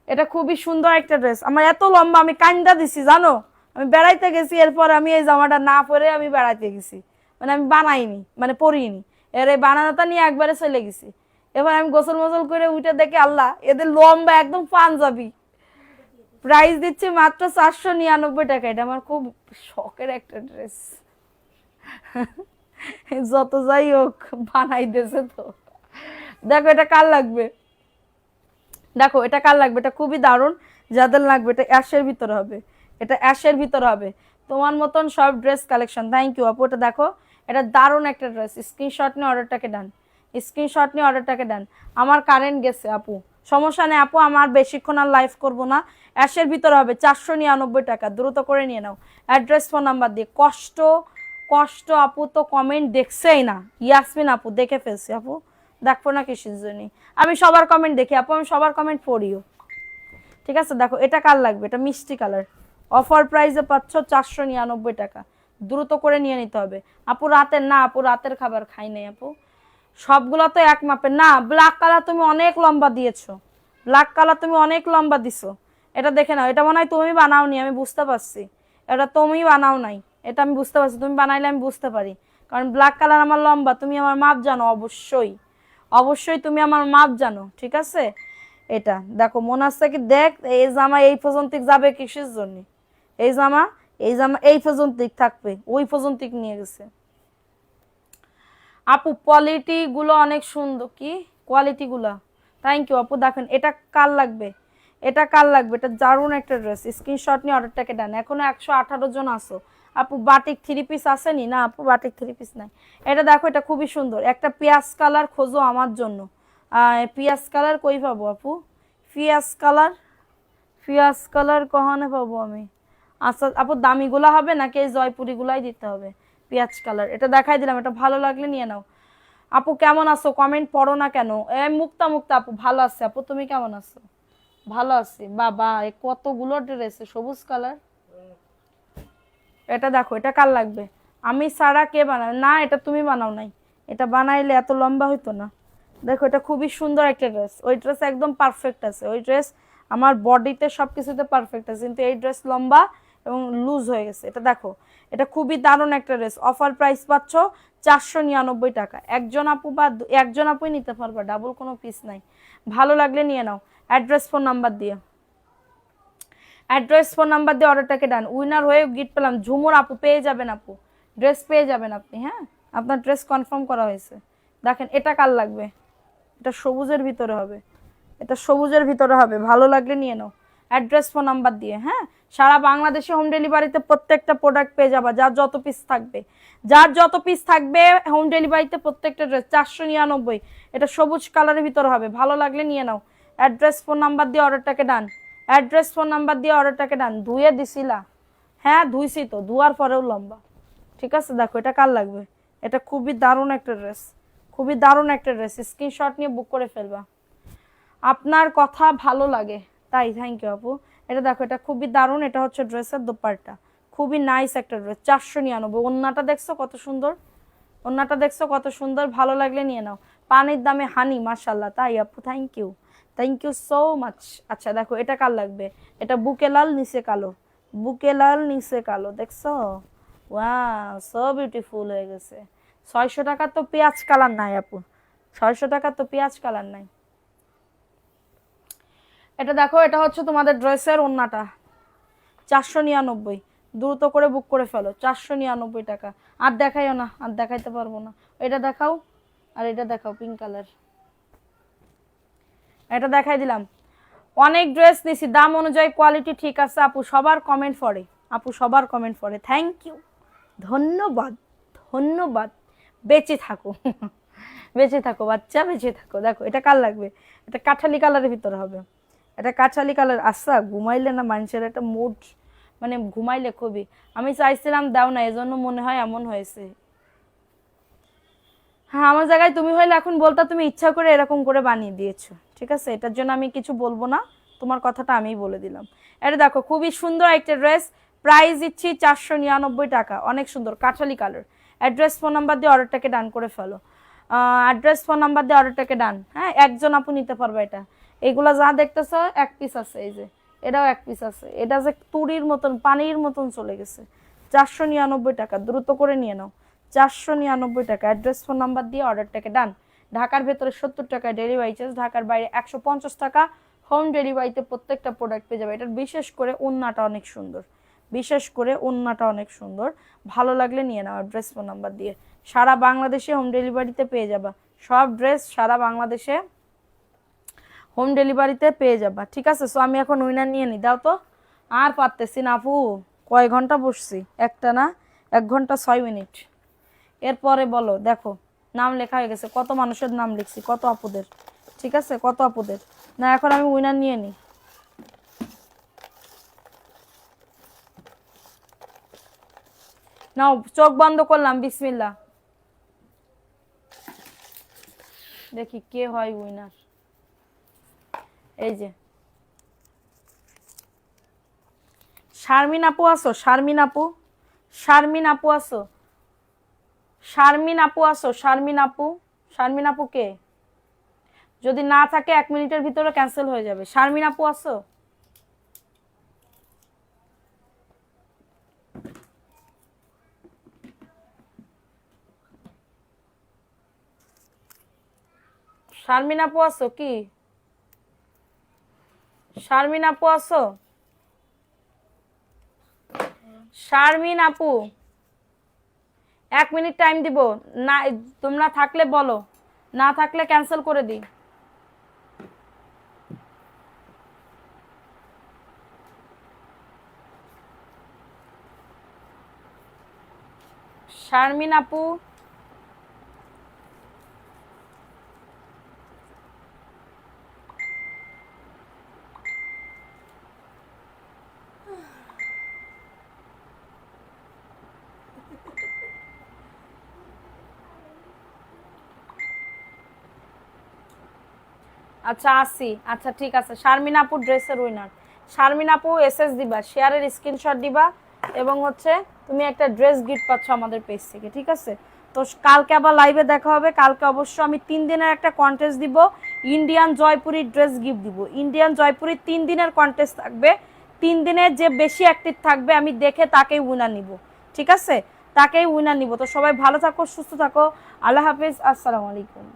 এটা খুবই সুন্দর একটা ড্রেস। আমার এত লম্বা, আমি কান্দা দিছি জানো। আমি বেড়াইতে গেছি, এরপর আমি এই জামাটা না পরে আমি বেড়াইতে গেছি, মানে আমি বানাইনি, মানে পরিনি। এর এই বানানোটা নিয়ে একবারে চলে গেছি। এবার আমি গোসল মোসল করে উঠে দেখে আল্লাহ, এদের লম্বা একদম পাঞ্জাবি। প্রাইস দিচ্ছি মাত্র 499 টাকা। এটা আমার খুব শখের একটা ড্রেস। যত যাই হোক বানাই দিয়েছে তো। দেখো এটা কার লাগবে? দেখো এটা কার লাগবে? এটা খুবই দারুণ, যাদের লাগবে এটা অ্যাশের ভিতরে হবে, এটা অ্যাশের ভিতরে হবে। তোমার মতন সব ড্রেস কালেকশন, থ্যাংক ইউ আপু। এটা দেখো, এটা দারুণ একটা ড্রেস। স্ক্রিনশট নিয়ে অর্ডারটাকে ডান, স্ক্রিনশট নিয়ে অর্ডারটাকে ডান। আমার কারেন্ট গেছে আপু, সমস্যা নেই আপু, আমার বেশিক্ষণ আর লাইভ করবো না। অ্যাশের ভিতরে হবে, 499 টাকা, দ্রুত করে নিয়ে নাও। অ্যাড্রেস ফোন নাম্বার দিয়ে। কষ্ট কষ্ট আপু তো কমেন্ট দেখছেই না। ইয়াসমিন আপু দেখে ফেলছি আপু, দেখবো না কিসের জন্য? আমি সবার কমেন্ট দেখি আপু, আমি সবার কমেন্ট পড়িও, ঠিক আছে? দেখো এটা কার লাগবে? এটা মিষ্টি কালার, অফার প্রাইসে পাচ্ছ 499 টাকা, দ্রুত করে নিয়ে নিতে হবে। আপু রাতের না, আপু রাতের খাবার খাই নাই আপু, সবগুলো তো এক মাপের না। ব্ল্যাক কালার তুমি অনেক লম্বা দিয়েছো, ব্ল্যাক কালার তুমি অনেক লম্বা দিছো। এটা দেখে নাও, এটা মনে হয় তুমি বানাওনি, আমি বুঝতে পারছি এটা তুমি বানাও নাই, এটা আমি বুঝতে পারছি। তুমি বানাইলে আমি বুঝতে পারি, কারণ ব্ল্যাক কালার আমার লম্বা, তুমি আমার মাপ জানো, অবশ্যই অবশ্যই তুমি আমার মাপ জানো, ঠিক আছে? এটা দেখো মনে আসছে কি, দেখ এই জামা এই পর্যন্ত যাবে কিসের জন্য? এই জামা এই পর্যন্ত থাকবে, ওই পর্যন্ত নিয়ে গেছে। আপু কোয়ালিটি গুলো অনেক সুন্দর, কি কোয়ালিটি গুলা, থ্যাংক ইউ আপু। দেখেন এটা কার লাগবে? এটা কার লাগবে? এটা দারুণ একটা ড্রেস। স্ক্রিনশট নিয়ে অর্ডারটাকে ডান। এখনো 118 জন আসো। আপু বাটিক 3 পিস আসেনি? না আপু বাটিক 3 পিস নাই। এটা দেখো, এটা খুবই সুন্দর একটা পিয়াজ কালার, খোঁজো আমার জন্য। পিয়াজ কালার কই পাবো আপু? পিয়াজ কালার, পিয়াজ কালার কখনো পাবো আমি? আচ্ছা আপু দামিগুলা হবে নাকি এই জয়পুরিগুলাই দিতে হবে? পেঁয়াজ কালার, এটা দেখাই দিলাম, এটা ভালো লাগলে নিয়ে নাও। আপু কেমন আছো? কমেন্ট পড়ো না কেন? মুক্তা মুক্তা আপু ভালো আছে আপু, তুমি কেমন আছো? ভালো আছি বাবা। কতগুলো ড্রেস, সবুজ কালার। এটা দেখো, এটা কার লাগবে? আমি সারা কে বানাবে? না এটা তুমি বানাও নাই, এটা বানাইলে এত লম্বা হইতো না। দেখো এটা খুবই সুন্দর একটা ড্রেস, ওই ড্রেস একদম পারফেক্ট আছে, ওই ড্রেস আমার বডিতে সব কিছুতে পারফেক্ট আছে, কিন্তু এই ড্রেস লম্বা এবং লুজ হয়ে গেছে। এটা দেখো, এটা খুবই দারুণ একটা ড্রেস, অফার প্রাইস পাচ্ছ 499 টাকা। একজন আপু বা একজন আপুই নিতে পারবা, ডাবল কোনো পিস নাই। ভালো লাগলে নিয়ে নাও। অ্যাড্রেস ফোন নাম্বার দিয়ে, অ্যাড্রেস ফোন নাম্বার দিয়ে অর্ডারটাকে ডান। উইনার হয়ে গিফট পেলাম ঝুমুর আপু, পেয়ে যাবেন আপু, ড্রেস পেয়ে যাবেন আপনি। হ্যাঁ, আপনার ড্রেস কনফার্ম করা হয়েছে। দেখেন এটা কার লাগবে, এটা সবুজের ভিতরে হবে, এটা সবুজের ভিতরে হবে, ভালো লাগলে নিয়ে নাও। অ্যাড্রেস ফোন নাম্বার দিয়ে। হ্যাঁ, সারা বাংলাদেশে হোম ডেলিভারিতে প্রত্যেকটা প্রোডাক্ট পেয়ে যাবা, যার যত পিস থাকবে, যার যত পিস থাকবে হোম ডেলিভারিতে প্রত্যেকটা ড্রেস 499। এটা সবুজ কালারের ভিতরে হবে, ভালো লাগলে নিয়ে নাও। অ্যাড্রেস ফোন নাম্বার দিয়ে অর্ডারটাকে ডান, অ্যাড্রেস ফোন নাম্বার দিয়ে অর্ডারটাকে ডান। ধুয়ে দিছিলা? হ্যাঁ ধুইছি তো, ধোয়ার পরেও লম্বা। ঠিক আছে, দেখো এটা কার লাগবে, এটা খুবই দারুণ একটা ড্রেস, খুবই দারুণ একটা ড্রেস, স্ক্রিনশট নিয়ে বুক করে ফেলবা। আপনার কথা ভালো লাগে তাই, থ্যাংক ইউ আপু। এটা দেখো, এটা খুবই দারুণ, এটা হচ্ছে ড্রেসের দোপাট্টা, খুবই নাইস একটা ড্রেস, 499। ওন্নাটা দেখছো কত সুন্দর, ওন্নাটা দেখছো কত সুন্দর, ভালো লাগলে নিয়ে নাও। পানির দামে হানি, মাশাল্লাহ। তাই আপু, thank you, thank you so much. আচ্ছা দেখো এটা কার লাগবে, এটা বুকে লাল নিচে কালো, বুকে লাল নিচে কালো, দেখছো? ওয়াও, সো বিউটিফুল হয়ে গেছে। 600 টাকা তো পেঁয়াজ কালার নাই আপু, 600 টাকা তো পেঁয়াজ কালার নাই। এটা দেখো, এটা হচ্ছে তোমাদের ড্রেসের ওন্নাটা, 499। দ্রুত করে বুক করে ফেলো, 499 টাকা। আর দেখাইও না, আর দেখাইতে পারবো না। এটা দেখাও, আর এটা দেখাও, পিঙ্ক কালার, এটা দেখাই দিলাম। অনেক ড্রেস নিছি, দাম অনুযায়ী কোয়ালিটি ঠিক আছে আপু, সবার কমেন্ট পড়ে আপু, সবার কমেন্ট পড়ে, থ্যাংক ইউ, ধন্যবাদ, ধন্যবাদ। বেঁচে থাকো, বেঁচে থাকো বাচ্চা, বেঁচে থাকো। দেখো এটা কার লাগবে, এটা কাঠালি কালারের ভিতরে হবে, এটা কাঠালি কালার। আচ্ছা ঘুমাইলে না মানুষের একটা মুড, মানে ঘুমাইলে খুবই, আমি চাইছিলাম দাও না, এজন্য মনে হয় এমন হয়েছে। হ্যাঁ, আমার জায়গায় তুমি হইলে এখন বলতা তুমি ইচ্ছা করে এরকম করে বানিয়ে দিয়েছো। ঠিক আছে, এটার জন্য আমি কিছু বলবো না, তোমার কথাটা আমিই বলে দিলাম। এটা দেখো খুবই সুন্দর একটা ড্রেস, প্রাইস দিচ্ছি 499 টাকা, অনেক সুন্দর Kathali colour. Address phone number দিয়ে অর্ডারটাকে ডান করে ফেলো, অ্যাড্রেস ফোন নাম্বার দিয়ে অর্ডারটাকে ডান। হ্যাঁ, একজন আপু নিতে পারবে এটা। এগুলা যা দেখতেছো এক পিস আছে, এই যে এটাও এক পিস আছে, এটা যে তুরির মতন পানির মতন চলে গেছে। 499 টাকা, দ্রুত করে নিয়ে নাও, 499 টাকা। অ্যাড্রেস ফোন নাম্বার দিয়ে অর্ডারটাকে ডান। ঢাকার ভেতরে 70 টাকা ডেলিভারি চার্জ, ঢাকার বাইরে 150 টাকা হোম ডেলিভারিতে প্রত্যেকটা প্রোডাক্ট পেয়ে যাবে। এটার বিশেষ করে ওন্নাটা অনেক সুন্দর, বিশেষ করে ওন্নাটা অনেক সুন্দর, ভালো লাগলে নিয়ে নাও। অ্যাড্রেস ফোন নাম্বার দিয়ে সারা বাংলাদেশে হোম ডেলিভারিতে পেয়ে যাবা, সব ড্রেস সারা বাংলাদেশে হোম ডেলিভারিতে পেয়ে যাবা। ঠিক আছে, সো আমি এখন উইনার নিয়ে নিই, দাও তো। আর পারতেছি না আপু, কয় ঘন্টা বসছি, একটা না 1 ঘন্টা 6 মিনিট। এরপরে বলো, দেখো নাম লেখা হয়ে গেছে, কত মানুষের নাম লিখছি, কত আপুদের। ঠিক আছে, কত আপুদের। না এখন আমি উইনার নিয়ে নিই। নাও, চোখ বন্ধ করলাম, বিসমিল্লাহ। দেখি কে হয় উইনার। এই যে শারমিন আপু আসো, শারমিন আপু, শারমিন আপু আসো, শারমিন আপু আসো, শারমিন আপু, শারমিন আপু কে? যদি না থাকে 1 মিনিটের ভিতরে ক্যান্সেল হয়ে যাবে। শারমিন আপু আসো, শারমিন আপু আসো, কি শারমিন আপু আসো, শারমিন আপু 1 মিনিট টাইম দিব না, তোমরা থাকলে বলো, না থাকলে ক্যান্সেল করে দিই। শারমিন আপু, আচ্ছা আসি, আচ্ছা ঠিক আছে। শারমিন আপু ড্রেসের উইনার। শারমিন আপু এসএস দিবা, শেয়ারের স্ক্রিনশট দিবা, এবং হচ্ছে তুমি একটা ড্রেস গিফট পাচ্ছ আমাদের পেজ থেকে। ঠিক আছে, তো কালকে আবার লাইভে দেখা হবে। কালকে অবশ্য আমি 3 দিনের একটা কন্টেস্ট দিব, ইন্ডিয়ান জয়পুরি ড্রেস গিফট দিব। ইন্ডিয়ান জয়পুরি 3 দিনের কন্টেস্ট থাকবে। 3 দিনে যে বেশি অ্যাক্টিভ থাকবে আমি দেখে তাকেই উইনার নিব, ঠিক আছে? তাকেই উইনার নিব। তো সবাই ভালো থাকো, সুস্থ থাকো, আল্লাহ হাফিজ, আসসালামু আলাইকুম।